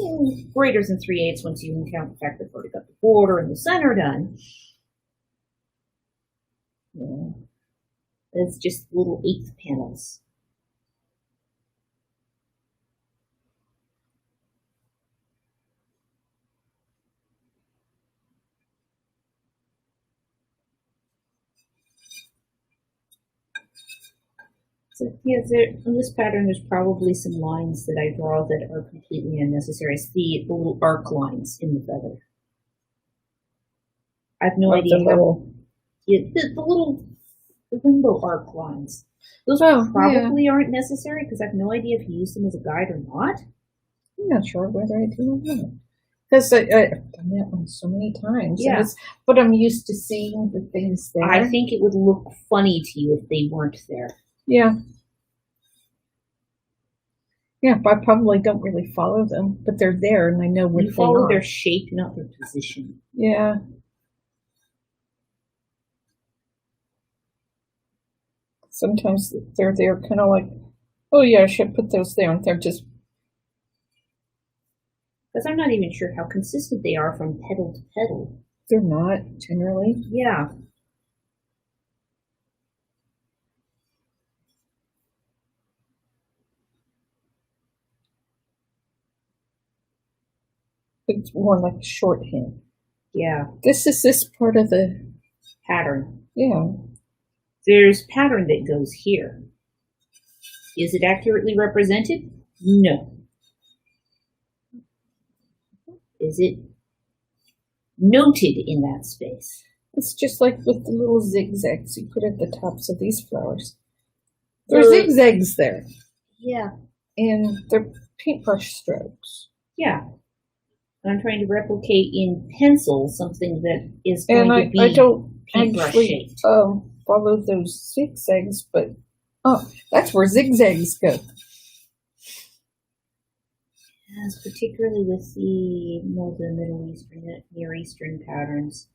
greater than 3/8 once you can count the fact that I've already got the border and the center done. Yeah. It's just little 8th panels. So, yeah, in this pattern, there's probably some lines that I draw that are completely unnecessary. It's the little arc lines in the feather. I have no idea how. The little rainbow arc lines. Those probably aren't necessary because I have no idea if you use them as a guide or not. I'm not sure whether I do or not. Because I've done that one so many times. Yeah. But I'm used to seeing the things there. I think it would look funny to you if they weren't there. Yeah. Yeah, but I probably don't really follow them, but they're there and I know what they are. You follow their shape, not their position. Yeah. Sometimes they're there kind of like, oh yeah, I should put those there, and they're just. Because I'm not even sure how consistent they are from petal to petal. They're not, generally. Yeah. It's more like shorthand. Yeah. This is this part of the pattern. Yeah. There's pattern that goes here. Is it accurately represented? No. Is it noted in that space? It's just like with the little zigzags you put at the tops of these flowers. There are zigzags there. Yeah. And they're paintbrush strokes. Yeah. I'm trying to replicate in pencil something that is going to be I don't paintbrush actually shaped. follow those zigzags, but that's where zigzags go. Yes, particularly with the Middle Eastern, Near Eastern patterns,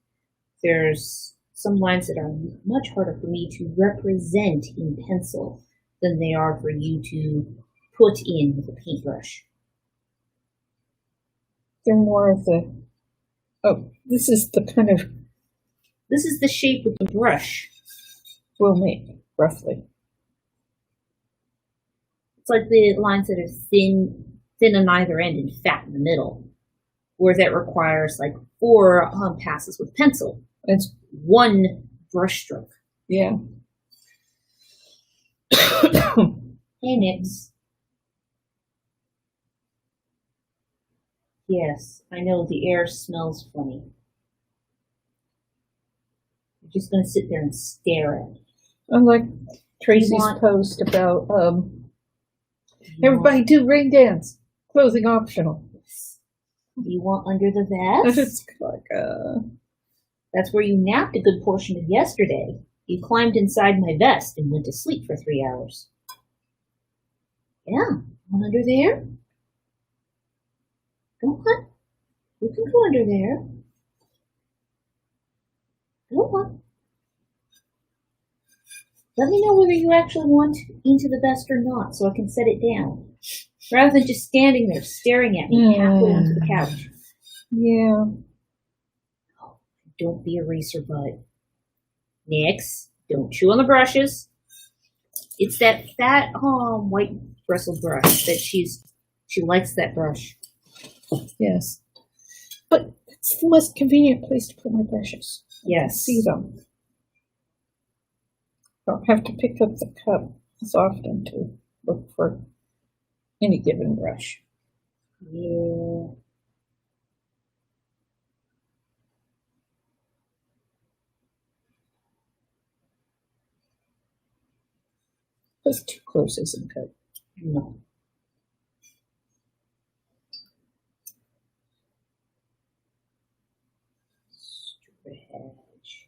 there's some lines that are much harder for me to represent in pencil than they are for you to put in with a paintbrush. They're more of the, this is the kind of... This is the shape of the brush. We'll make, roughly. It's like the lines that are thin on either end and fat in the middle, where that requires like 4 passes with pencil. It's 1 brush stroke. Yeah. Hey, Nix. Yes, I know the air smells funny. You're just going to sit there and stare at it. I like Tracy's post about everybody do rain dance. Clothing optional. You want under the vest? It's like That's where you napped a good portion of yesterday. You climbed inside my vest and went to sleep for 3 hours. Yeah, want under there? Go on. You can go under there. Go on. Let me know whether you actually want into the vest or not so I can set it down. Rather than just standing there staring at me halfway onto the couch. Yeah. Oh, don't be a racer butt. Nix, don't chew on the brushes. It's that fat, white bristle brush that she likes that brush. Yes. But it's the most convenient place to put my brushes. Yes. See them. Don't have to pick up the cup as often to look for any given brush. Yeah. Just too close isn't good. No. Stretch.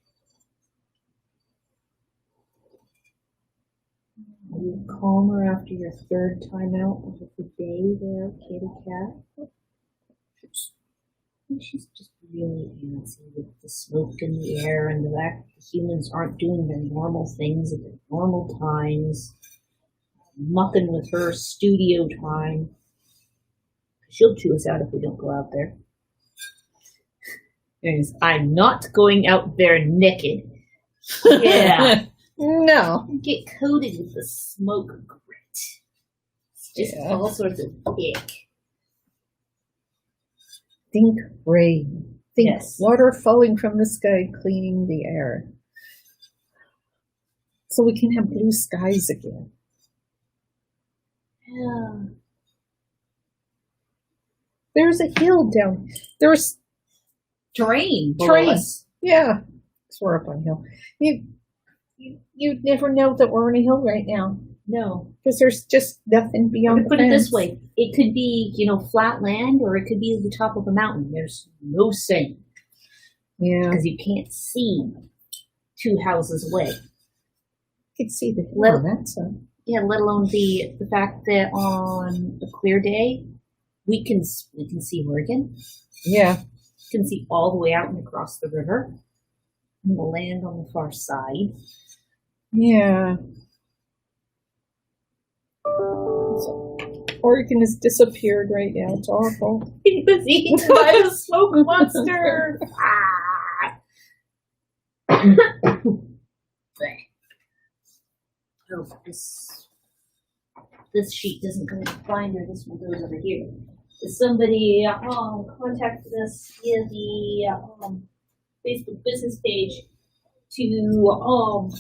Are you calmer after your 3rd time out of the day there, kitty cat? She's just really antsy with the smoke in the air and the fact that the humans aren't doing their normal things at their normal times. Mucking with her studio time. She'll chew us out if we don't go out there. Anyways, I'm not going out there naked. Yeah. No. Get coated with the smoke grit. It's just all sorts of ick. Think rain. Think water falling from the sky, cleaning the air. So we can have blue skies again. Yeah. There's a hill down. There's terrain. Yeah. Because we're up on a hill. You'd never know that we're on a hill right now. No. Because there's just nothing beyond the Put it fence. this way. It could be, flat land or it could be the top of a mountain. There's no saying. Yeah. Because you can't see 2 houses away. You can see the hill on that side. Yeah, let alone the fact that on a clear day, we can see Oregon. Yeah. We can see all the way out and across the river. And the land on the far side. Yeah. So, Oregon has disappeared right now. It's awful. He was eaten by the smoke monster. Oh, this sheet doesn't go in the binder. This one goes over here. Is somebody contacted us via the Facebook business page to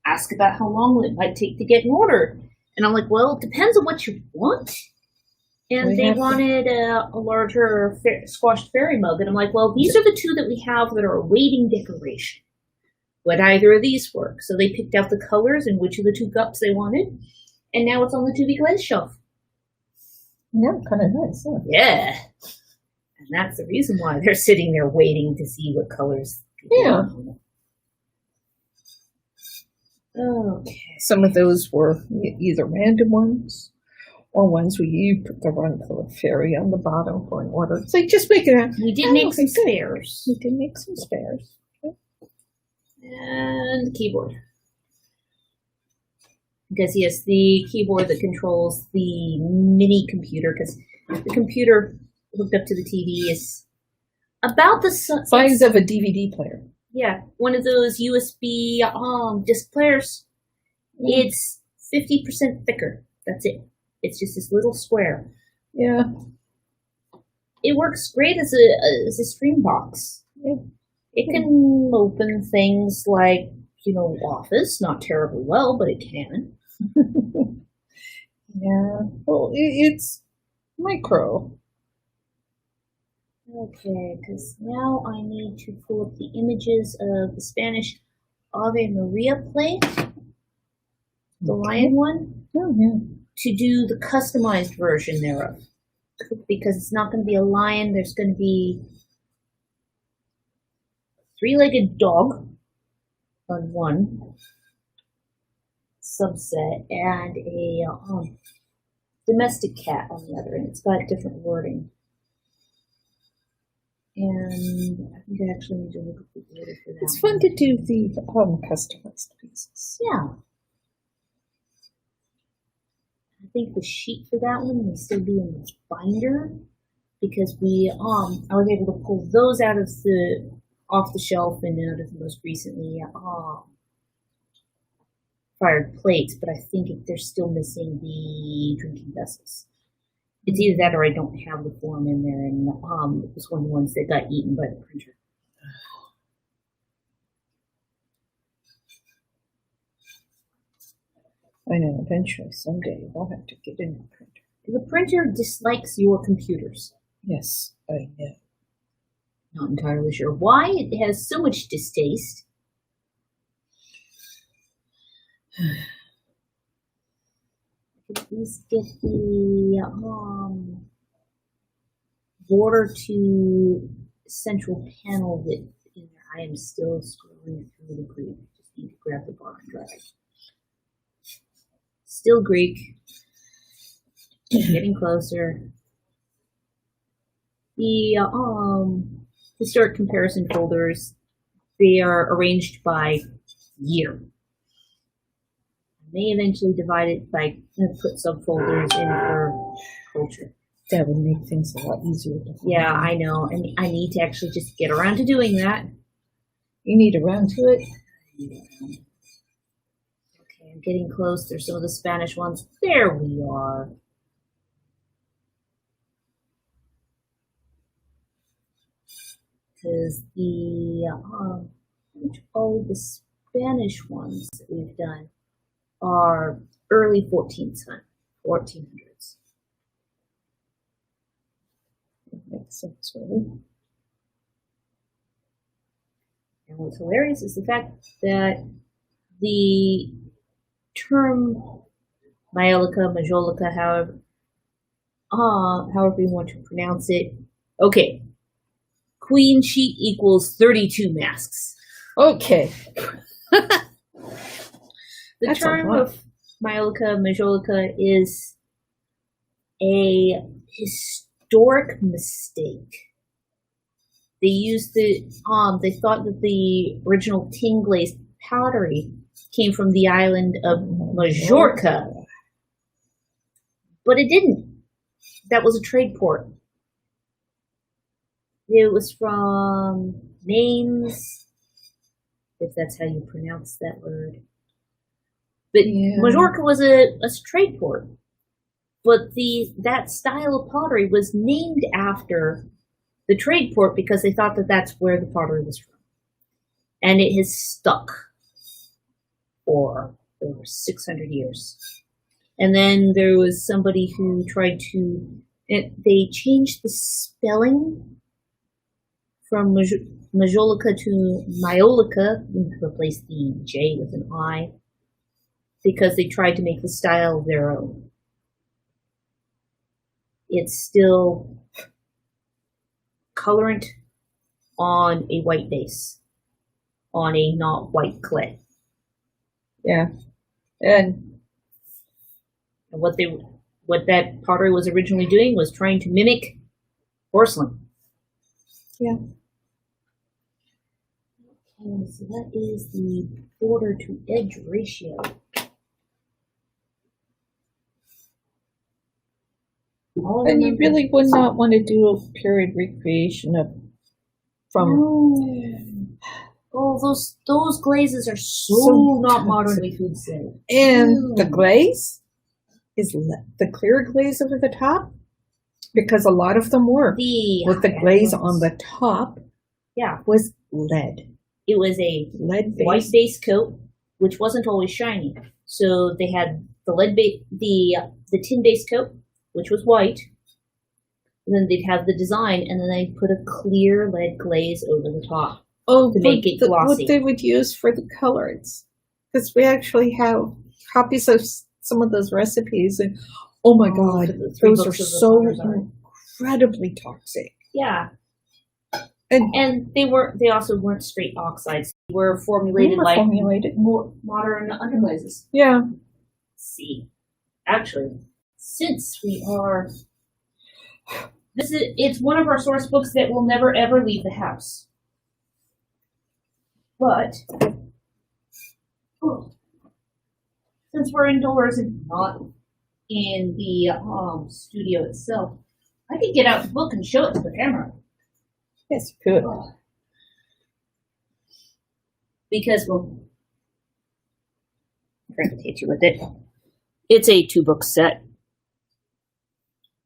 ask about how long it might take to get an order. And I'm like, well, it depends on what you want. And they wanted a larger squashed fairy mug. And I'm like, well, these are the two that we have that are a waiting decoration. Would either of these work? So they picked out the colors and which of the two cups they wanted. And now it's on the to-be glaze shelf. Yeah, kind of nice. Huh? Yeah. And that's the reason why they're sitting there waiting to see what colors. Yeah. Okay. Some of those were either random ones or ones where you put the one for a fairy on the bottom for an order. So just make it out. We did make some spares. We did make some spares. Okay. And the keyboard. Because yes, the keyboard that controls the mini computer, because the computer hooked up to the TV is about the size of a DVD player. Yeah, one of those USB disc players. It's 50% thicker. That's it. It's just this little square. Yeah. It works great as a stream box. Yeah. It can open things like, Office, not terribly well, but it can. Yeah. Well, it's micro. Okay, because now I need to pull up the images of the Spanish Ave Maria plate, the lion one, to do the customized version thereof. Because it's not going to be a lion, there's going to be a three-legged dog on one subset and a domestic cat on the other, and it's got different wording. And I think I actually need to look at the order for that. It's fun to do the customized pieces. Yeah. I think the sheet for that one will still be in the binder because I was able to pull those off the shelf and out of the most recently fired plates, but I think they're still missing the drinking vessels. It's either that or I don't have the form in there, and it was one of the ones that got eaten by the printer. I know, eventually, someday, we'll have to get in the printer. The printer dislikes your computers. Yes, I know. Not entirely sure why it has so much distaste. At least get the border to central panel that in there. I am still scrolling through the Greek. Just need to grab the bar and drag. Still Greek. Getting closer. The historic comparison folders, they are arranged by year. May eventually divide it by put subfolders in for culture. That would make things a lot easier to find. Yeah, I know. And I need to actually just get around to doing that. You need around to it? Okay, I'm getting close. There's some of the Spanish ones. There we are. Because all the Spanish ones that we've done are early 1400s. That makes sense, really. And what's hilarious is the fact that the term Majolica, however you want to pronounce it. Okay. Queen sheet equals 32 masks. Okay. The term of Majolica is a historic mistake. They used they thought that the original tin glazed pottery came from the island of Majorca, but it didn't. That was a trade port. It was from Names, if that's how you pronounce that word. But yeah. Majorca was a trade port. But that style of pottery was named after the trade port because they thought that that's where the pottery was from. and it has stuck for over 600 years. And then there was somebody who tried to, they changed the spelling from Majolica to Myolica, replaced the J with an I, because they tried to make the style their own. It's still colorant on a white base, on a not white clay. Yeah. And what that pottery was originally doing was trying to mimic porcelain. yeah. Okay, so that is the border to edge ratio. And you really would not want to do a period recreation of from. No. Oh, those glazes are so not modernly food safe. And the glaze is the clear glaze over the top, because a lot of them were with the glaze on the top. Yeah, was lead. It was a lead white base coat, which wasn't always shiny. So they had the the tin base coat, which was white. And then they'd have the design, and then they'd put a clear lead glaze over the top. Oh, to make it glossy. What they would use for the colors, because we actually have copies of some of those recipes, and oh my god, those are so incredibly toxic. Yeah, and they also weren't straight oxides. They were formulated more modern underglazes. Yeah. Let's see, actually, since we are, it's one of our source books that will never ever leave the house. But since we're indoors and not in the studio itself, I could get out the book and show it to the camera. Yes, you could. Because, well, I'm trying to hit you with it. It's a 2-book set.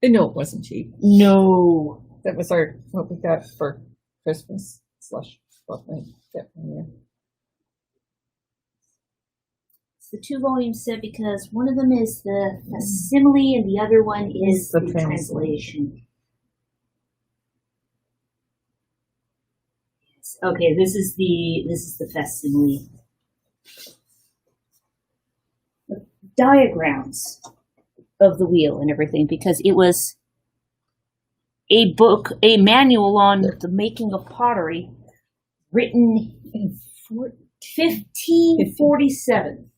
No, it wasn't cheap. No. That was what we got for Christmas / what we get from there. It's the 2-volume set because one of them is the facsimile and the other one is the translation. Yes. Okay, this is the facsimile. The diagrams of the wheel and everything, because it was a manual on the making of pottery, written in 1547.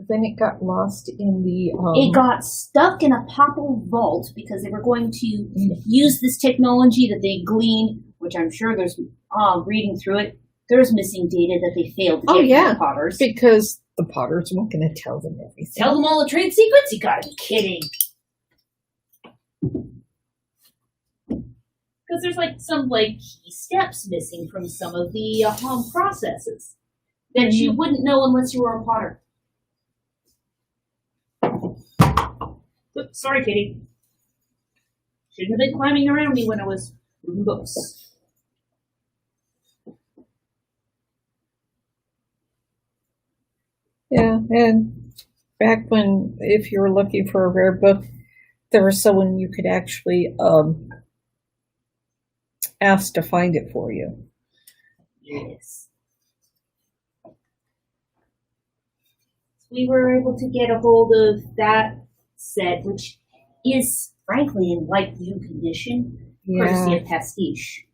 Then it got lost in the. It got stuck in a papal vault because they were going to use this technology that they gleaned, which I'm sure there's reading through it. There's missing data that they failed to get from the potters. Because the potters weren't going to tell them everything. Tell them all the trade secrets? You gotta be kidding. Because there's some key steps missing from some of the processes that you wouldn't know unless you were a potter. Oops, sorry, Katie. Shouldn't have been climbing around me when I was reading books. Yeah, and back when, if you were looking for a rare book, there was someone you could actually ask to find it for you. Yes. We were able to get a hold of that set, which is frankly in light blue condition, courtesy of Pastiche.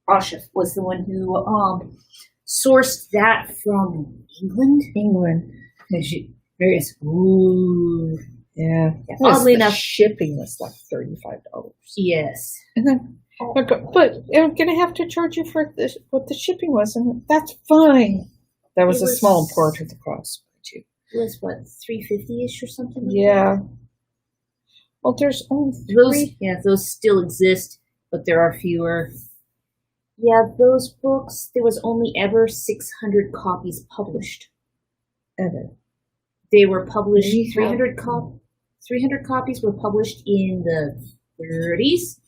Asha was the one who sourced that from England. Various. Ooh. Yeah. Oddly enough, shipping was like $35. Yes. And then, but I'm gonna have to charge you for what the shipping was, and that's fine. That was a small part of the cost too. It was what, $350-ish or something? Yeah. Well, there's only three. Yeah, those still exist, but there are fewer. Yeah, those books, there was only ever 600 copies published. They were published, 300 copies were published in the 30s,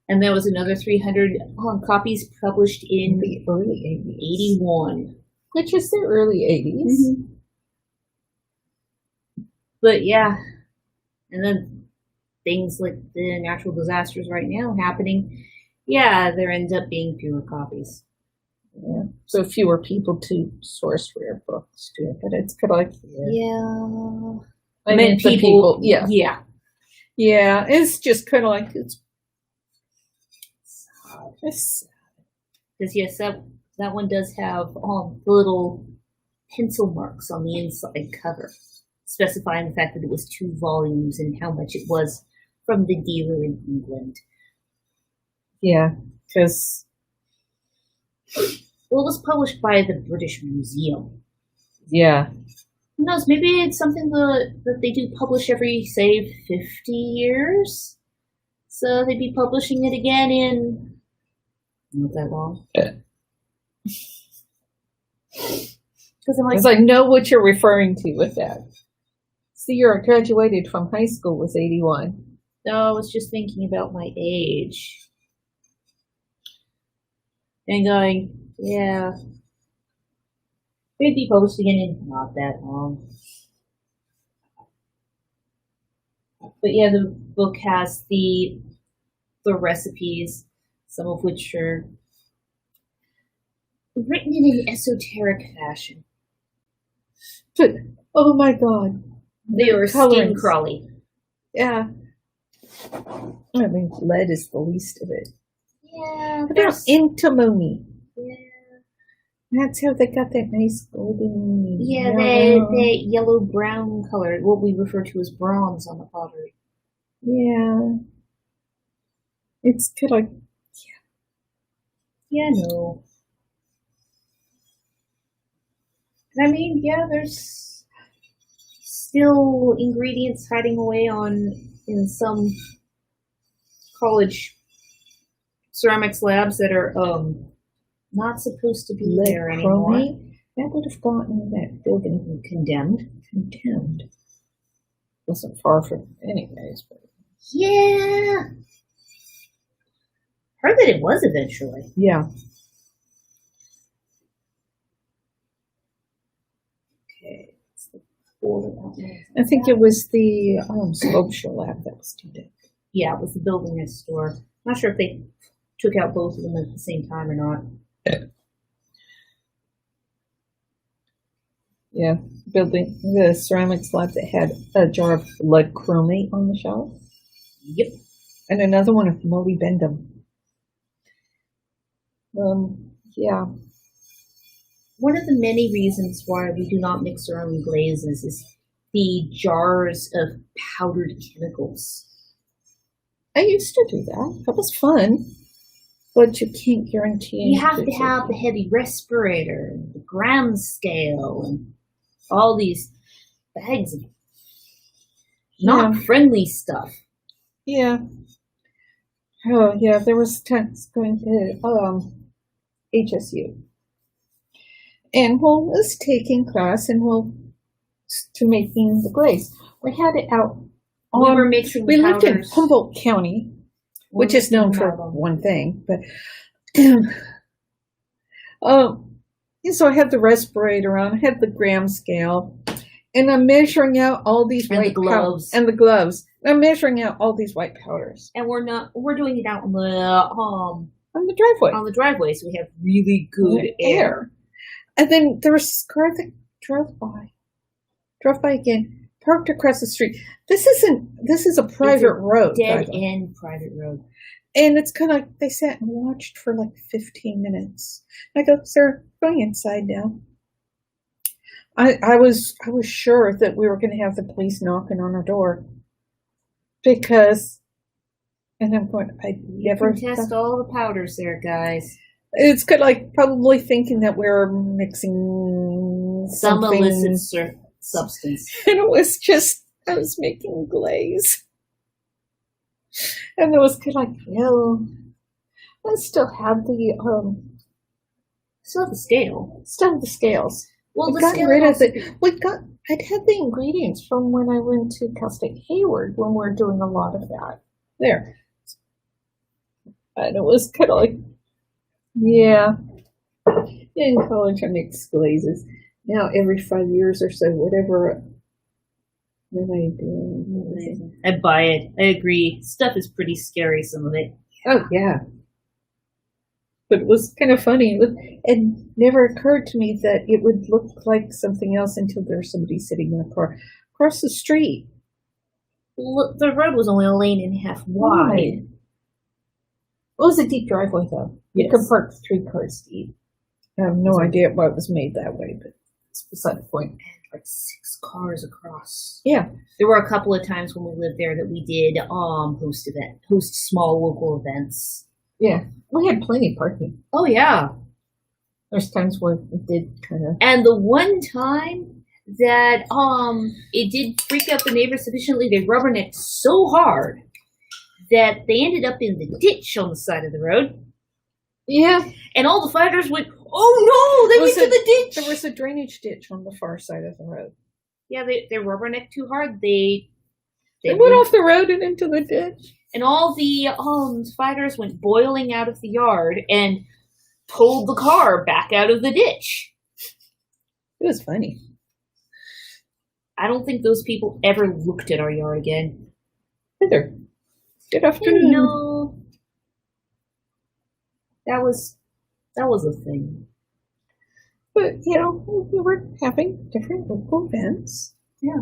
And there was another 300 copies published in the early 80s. 81. Which is the early 80s. Mm-hmm. But yeah, and then things like the natural disasters right now happening, yeah, there ends up being fewer copies. Yeah. So fewer people to source rare books too, but it's kind of like Yeah. I mean, people, yeah, yeah, yeah. It's just kind of like it's because yes, that one does have little pencil marks on the inside cover, specifying the fact that it was 2 volumes and how much it was from the dealer in England. Yeah, because well, it was published by the British Museum. Yeah. Who knows? Maybe it's something that they do publish every, say, 50 years. So they'd be publishing it again in not that long. Because I'm like, I know what you're referring to with that. So the year I graduated from high school was 81. no, I was just thinking about my age. And going, yeah. They'd be published again in not that long. But yeah, the book has the recipes, some of which are written in an esoteric fashion. But, oh my God. They are skin crawly. Yeah. I mean, lead is the least of it. Yeah. What about antimony? Yeah. That's how they got that nice golden. Yeah, that yellow-brown color, what we refer to as bronze on the pottery. Yeah. It's kind of like, yeah, no. And I mean, yeah, there's still ingredients hiding away in some college ceramics labs that are not supposed to be there anymore. That would have gotten that building condemned. Wasn't far from anyways, but yeah. Heard that it was eventually. Yeah. Okay. I think it was the sculpture lab that was condemned. Yeah, it was the building next door. I'm not sure if they took out both of them at the same time or not. Yeah, building the ceramics lab that had a jar of lead chromate on the shelf. Yep. And another one of molybdenum. Yeah. One of the many reasons why we do not mix our own glazes is the jars of powdered chemicals. I used to do that. That was fun. But you can't guarantee. You have to have the heavy respirator, and the gram scale, and all these bags of not friendly stuff. Yeah. Oh, yeah, there was times going to HSU. And Will was taking class and to making the glaze. We had it out. We lived in Humboldt County, which is known for one thing, but so I had the respirator on, I had the gram scale, and I'm measuring out all these white gloves. And the gloves. I'm measuring out all these white powders. And we're doing it out on the driveway. On the driveway, so we have really good air. And then there was a car that drove by again, parked across the street. This is a private road. Dead end private road. And it's kind of like they sat and watched for like 15 minutes. I go, sir, going inside now. I was sure that we were going to have the police knocking on our door because, and I'm going, I never test all the powders there, guys. It's kind of like probably thinking that we're mixing some illicit substance, and it was just I was making glaze. And it was kind of like, I still have the scale. Still have the scales. Well, we got rid of it. I'd had the ingredients from when I went to Cal State Hayward when we were doing a lot of that. There. And it was kind of like, yeah. In college, I mix glazes. Now, every 5 years or so, whatever. Then I do. I buy it. I agree. Stuff is pretty scary, some of it. Oh, yeah. But it was kind of funny. It never occurred to me that it would look like something else until there's somebody sitting in a car across the street. Look, the road was only a lane and a half wide. Right. It was a deep driveway, though. You could park 3 cars deep. I have no idea why it was made that way, but it's beside the point. Like 6 cars across. Yeah. There were a couple of times when we lived there that we did host small local events. Yeah. We had plenty of parking. Oh yeah. There's times where it did kind of. And the one time that it did freak out the neighbors sufficiently, they rubbernecked so hard that they ended up in the ditch on the side of the road. Yeah. And all the fighters went, oh no, they went to the ditch. There was a drainage ditch on the far side of the road. Yeah, they rubbernecked too hard. They went off the road and into the ditch. And all the fighters went boiling out of the yard and pulled the car back out of the ditch. It was funny. I don't think those people ever looked at our yard again. Either. Good afternoon. No. That was a thing. But, we were having different local events. Yeah.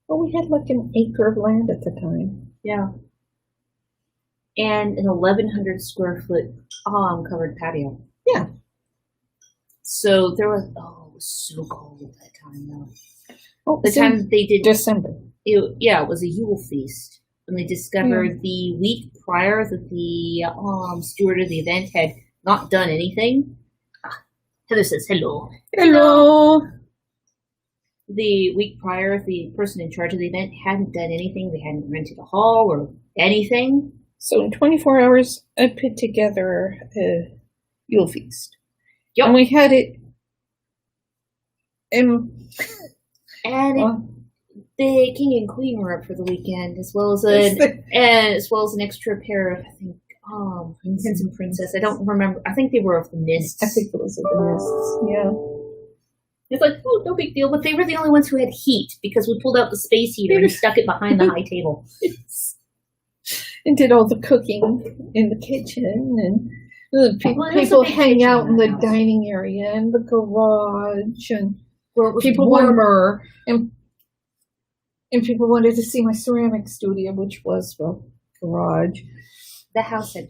Well, we had like an acre of land at the time. Yeah. And an 1,100 square foot covered patio. Yeah. So there was, it was so cold at that time though. Oh, the time they did December. It was a Yule feast. When they discovered the week prior that the steward of the event had not done anything. Heather says hello. Hello. The week prior, the person in charge of the event hadn't done anything. They hadn't rented a hall or anything. So in 24 hours, I put together a Yule feast. Yep. And we had it. The king and queen were up for the weekend, as well as an extra pair of, I think, prince and princess. I don't remember. I think they were of the mists. I think it was of the mists. Yeah. It's like, oh, no big deal. But they were the only ones who had heat because we pulled out the space heater and stuck it behind the high table. And did all the cooking in the kitchen, and the people hang out in the dining area and the garage, and where it was people warmer. And people wanted to see my ceramic studio, which was the garage. The house had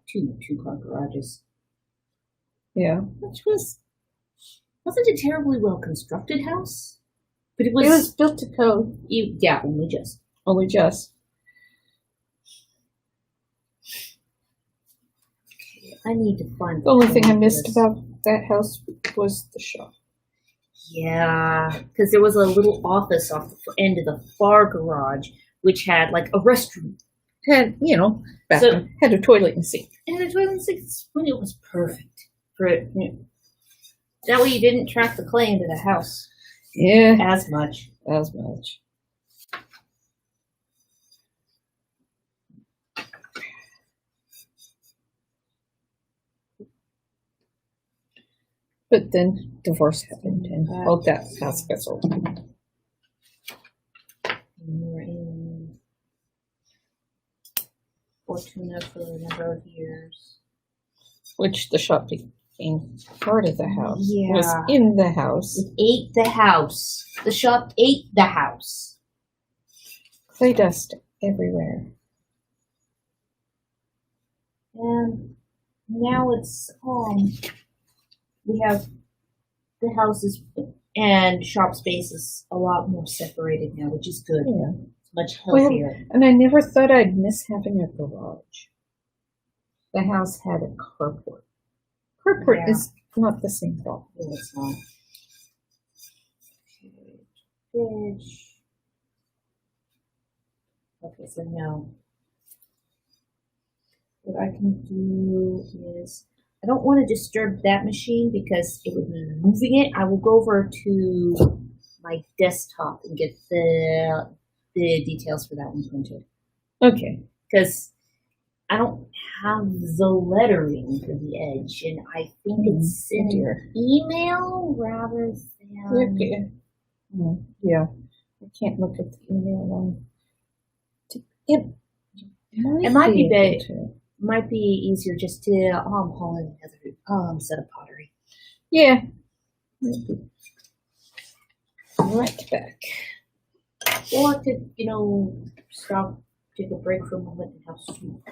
two-car garages. Yeah. Which wasn't a terribly well constructed house, but it was built to code. Only just. Only just. Okay, I need to find. The only thing I missed about that house was the shop. Yeah, because there was a little office off the end of the far garage, which had like a restroom. Had, bathroom. Had a toilet and sink. And the toilet and sink, it was perfect for it. Yeah. That way you didn't track the clay into the house. Yeah. As much. But then divorce happened and all that house got sold. We were in Fortuna for a number of years. Which the shop became part of the house. Yeah. It was in the house. It ate the house. The shop ate the house. Clay dust everywhere. And now it's we have the houses and shop spaces a lot more separated now, which is good. Yeah. It's much healthier. Well, and I never thought I'd miss having a garage. The house had a carport. Carport is not the same thought. No, it's not. Fish. Okay, so now what I can do is, I don't want to disturb that machine because it would mean moving it. I will go over to my desktop and get the details for that one printed. Okay. Because I don't have the lettering for the edge, and I think it's in email rather than. Okay. Yeah, I can't look at the email one. It might be easier just to haul in another set of pottery. Yeah. Right back. Or to, stop, take a break for a moment and have soup.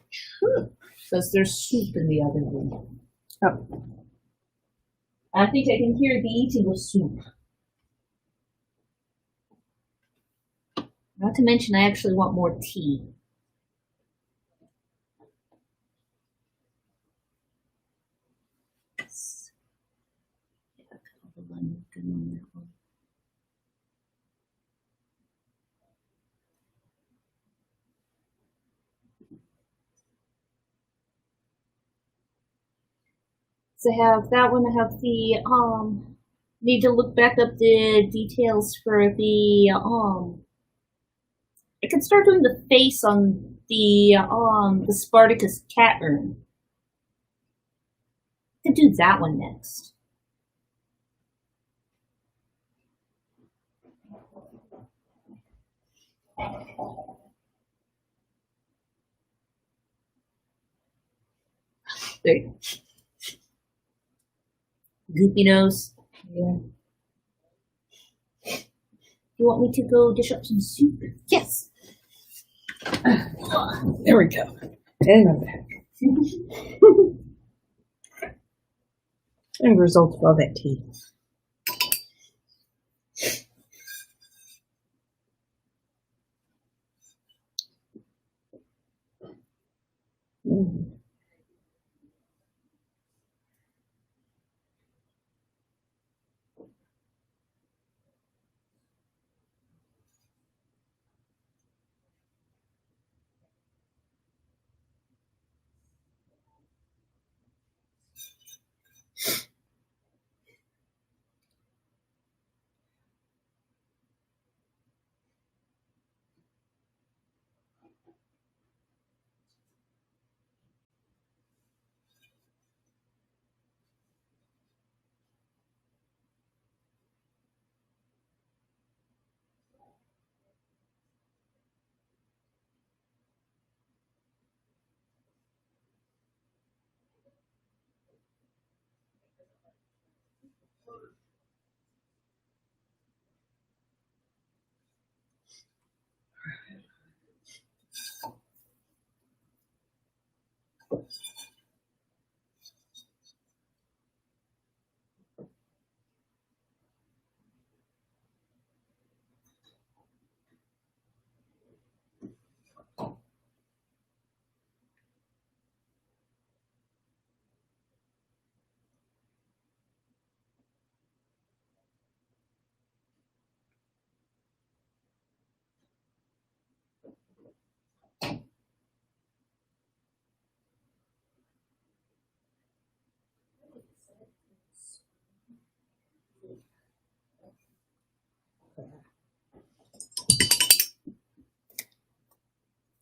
Sure. Because there's soup in the other room. Oh. I think I can hear the eating of soup. Not to mention, I actually want more tea. So I have that one. I have the need to look back up the details for the I could start doing the face on the Spartacus cat urn. I could do that one next. There you go. Goopy nose. Yeah. You want me to go dish up some soup? Yes. There we go. And I'm back. And result of all that tea.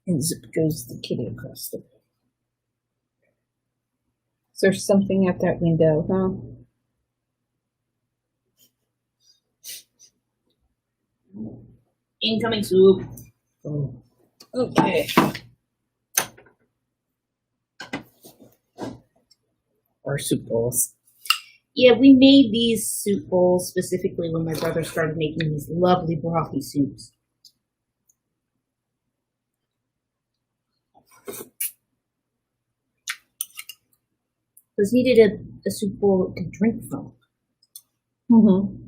And zip goes the kitty across the room. Is there something at that window, huh? Incoming soup. Oh. Okay. Or soup bowls. Yeah, we made these soup bowls specifically when my brother started making these lovely brothy soups. Because he needed a soup bowl to drink from. Mm-hmm.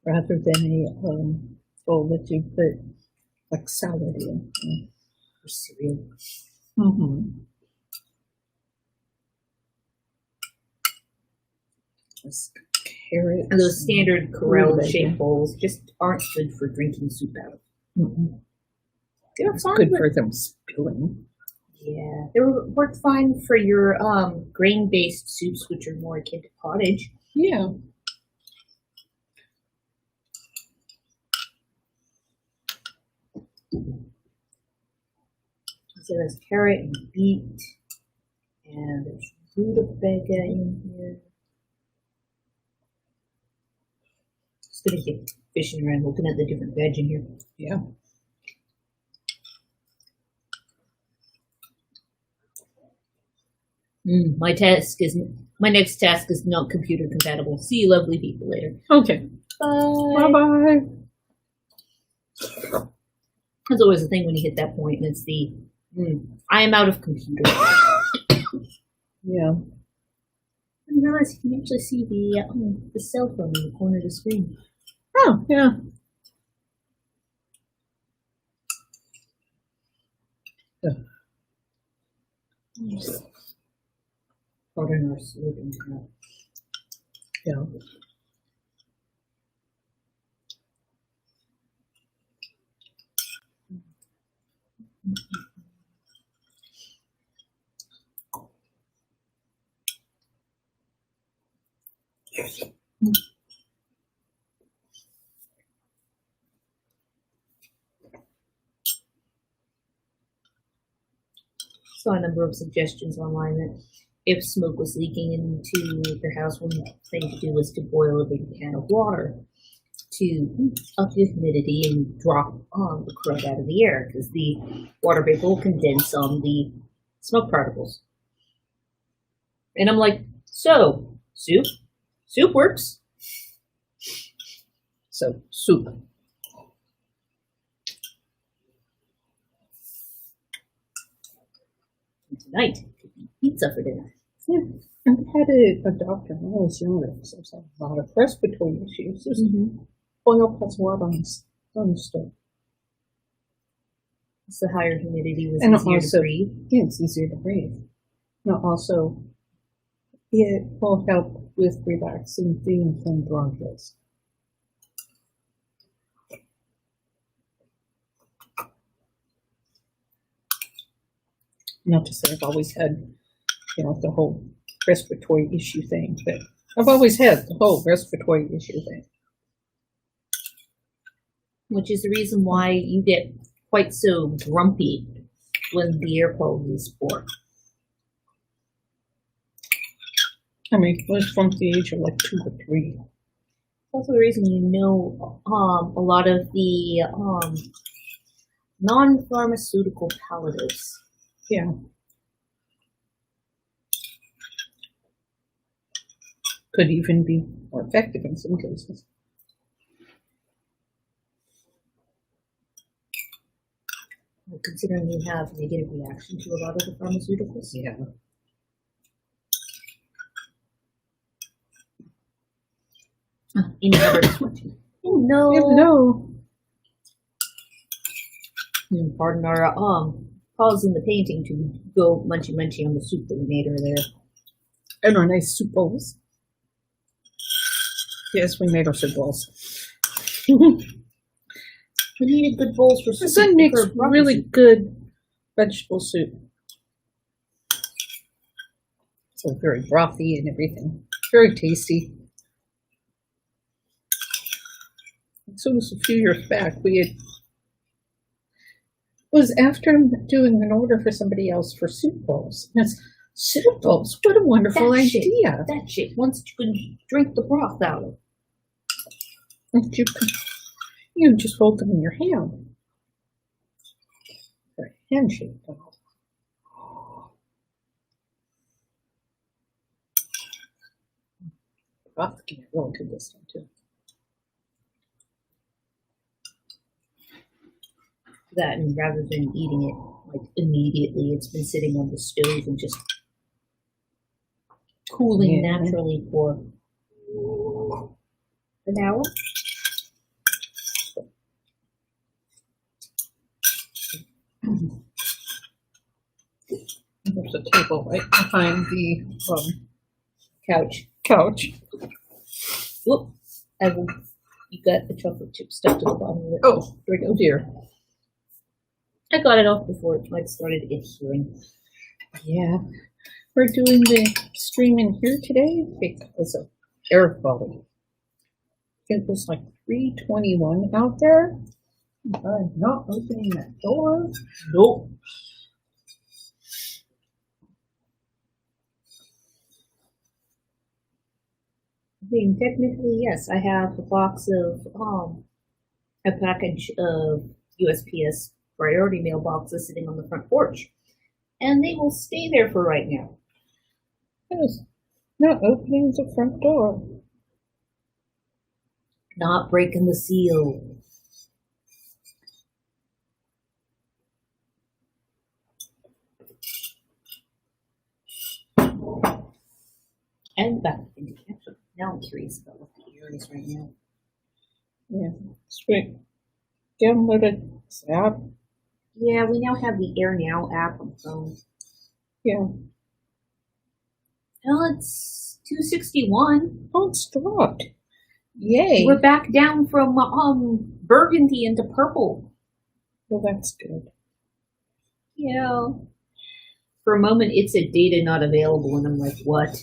Rather than a bowl that you put like salad in. Or cereal. Mm-hmm. Carrots. And those standard Corelle-shaped bowls just aren't good for drinking soup out of. Mm-hmm. It's good for them spilling. Yeah, they work fine for your grain-based soups, which are more akin to pottage. Yeah. So there's carrot and beet, and there's rutabaga in here. Just gonna keep fishing around, looking at the different veg in here. Yeah. My next task is not computer compatible. See you, lovely people, later. Okay. Bye. Bye-bye. That's always the thing when you hit that point, and it's the I am out of computer. Yeah. I didn't realize you can actually see the cell phone in the corner of the screen. Oh, yeah. Pardon our slogan. Yeah. Saw a number of suggestions online that if smoke was leaking into your house, one thing to do was to boil a big pan of water to up the humidity and drop the crud out of the air, because the water vapor will condense on the smoke particles. And I'm like, so, soup works. So, soup. And tonight, pizza for dinner. Yeah. I had a doctor when I was younger, because I was having a lot of respiratory issues. Just boil plus water on the stove. So the higher humidity was And easier also, to breathe. yeah, it's easier to breathe. Now, also, it will help with relaxing the inflamed bronchioles. Not to say I've always had, the whole respiratory issue thing, but I've always had the whole respiratory issue thing. Which is the reason why you get quite so grumpy when the air quality is poor. I mean, it was from the age of like 2 or 3. Also the reason a lot of the non-pharmaceutical palliatives. Yeah. Could even be more effective in some cases. Considering you have negative reaction to a lot of the pharmaceuticals. Yeah. You never switching. Oh no. Hello. Pardon our pausing the painting to go munchy munchy on the soup that we made earlier. And our nice soup bowls. Yes, we made our soup bowls. We needed good bowls for soup. My son makes really good vegetable soup. So very brothy and everything. Very tasty. So it was a few years back. It was after doing an order for somebody else for soup bowls. And it's soup bowls. What a wonderful idea. That shit. Once you can drink the broth out of. And you just hold them in your hand. For a handshake bowl. Broth can get really good this time too. That, and rather than eating it like immediately, it's been sitting on the stove and just cooling naturally for an hour. There's a table right behind the couch. Whoop! You got the chocolate chip stuck to the bottom of it. Oh, there we go, dear. I got it off before it like started adhering. Yeah. We're doing the stream in here today because of air quality. It was like 321 out there. I'm not opening that door. Nope. I mean, technically, yes. I have a box of a package of USPS priority mail boxes sitting on the front porch, and they will stay there for right now. Yes. Not opening the front door. Not breaking the seal. And back into actually, now I'm curious about what the ear is right now. Yeah. Sweet. Downloaded this app. Yeah, we now have the Air Now app on the phone. Yeah. Well, it's 261. Oh, it's dropped. Yay. We're back down from burgundy into purple. Well, that's good. Yeah. For a moment, it said data not available, and I'm like, what?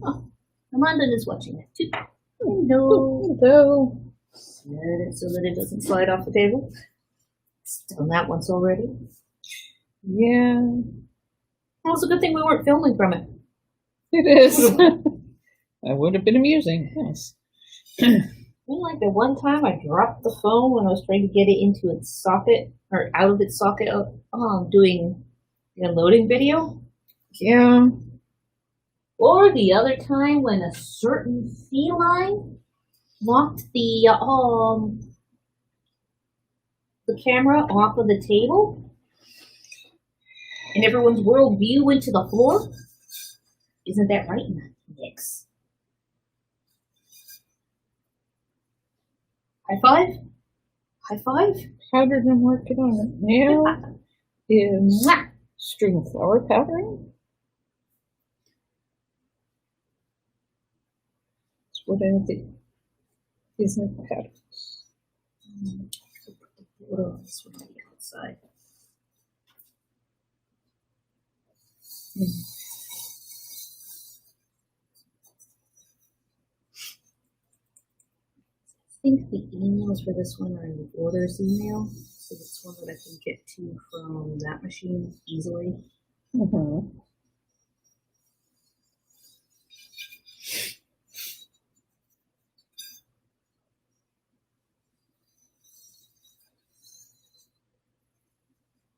Oh, Amanda is watching it too. Hello. Hello. Set it so that it doesn't slide off the table. It's done that once already. Yeah. Well, it's a good thing we weren't filming from it. It is. That would have been amusing. Yes. Like the one time I dropped the phone when I was trying to get it into its socket or out of its socket, doing the unloading video. Yeah. Or the other time when a certain feline knocked the camera off of the table, and everyone's worldview went to the floor. Isn't that right, Nix? High five? High five? Powdered and working on it now is string flower powdering. It's what I think is in patterns. Oh, this one on the outside. I think the emails for this one are in the orders email, so it's one that I can get to from that machine easily. Mm-hmm.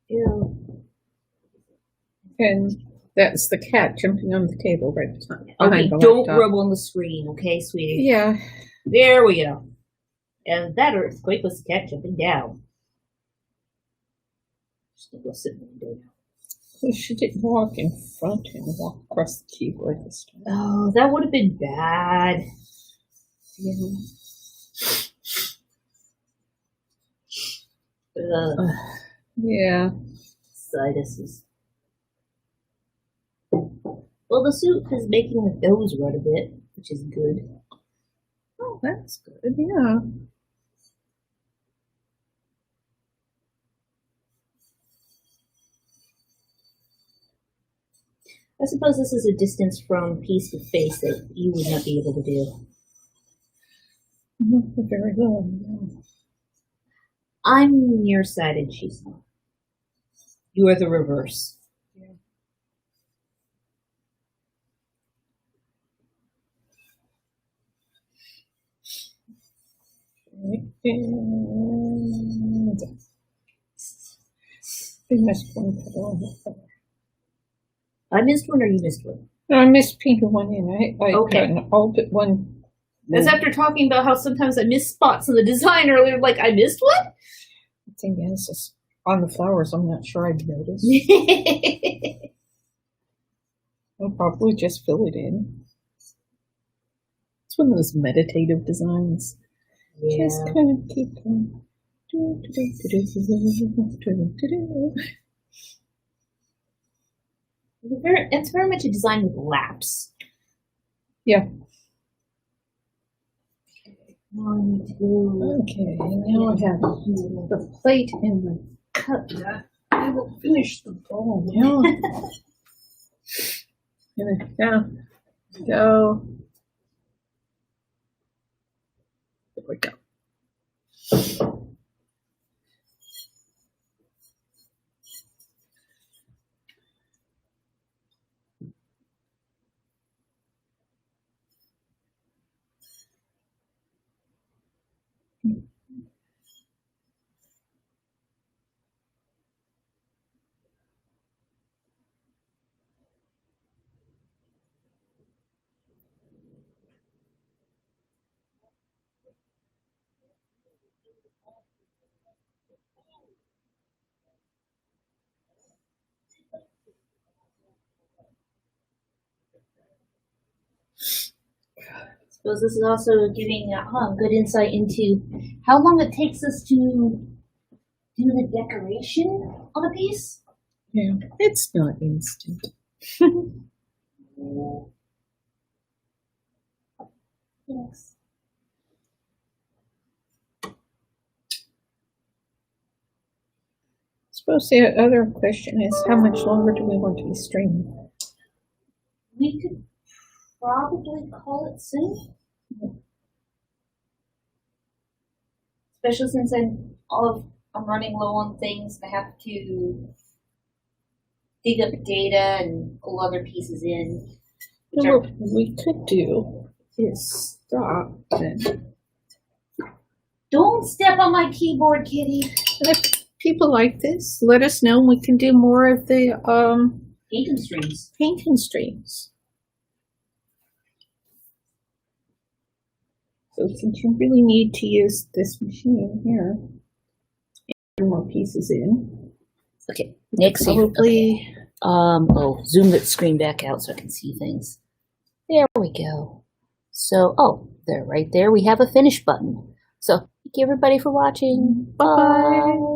Yeah. And that's the cat jumping on the table right behind Okay, the don't laptop. rub on the screen, okay, sweetie? Yeah. There we go. And that earthquake was the cat jumping down. Just gonna go sit in the window now. Well, she didn't walk in front and walk across the keyboard this time. Oh, that would have been bad. Yeah. Yeah. Sinuses. Well, the soup is making the nose run a bit, which is good. Oh, that's good. Yeah. I suppose this is a distance from piece to face that you would not be able to do. Not very well. Yeah. I'm nearsighted, she's not. You are the reverse. Yeah. I missed one petal. I missed one or you missed one? No, I missed painting one in. I Okay. got an all but one. That's after talking about how sometimes I miss spots in the design earlier, like I missed one? The thing is, it's on the flowers, I'm not sure I'd notice. I'll probably just fill it in. It's one of those meditative designs. Yeah. Just kind of keep going. It's very much a design with laps. Yeah. Now I need to go. Okay, now I have the plate and the cup. I will finish the bowl. Now, go. There we go. Suppose this is also giving good insight into how long it takes us to do the decoration on a piece. Yeah, it's not instant. Yes. I suppose the other question is, how much longer do we want to be streaming? We could probably call it soon. Especially since I'm running low on things. I have to dig up data and pull other pieces in. And what we could do is stop then. Don't step on my keyboard, kitty. And if people like this, let us know and we can do more of the Painting streams. painting streams. So since you really need to use this machine here, and more pieces in. Okay, next Probably zoom that screen back out so I can see things. There we go. So, there, right there, we have a finish button. So, thank you everybody for watching. Bye.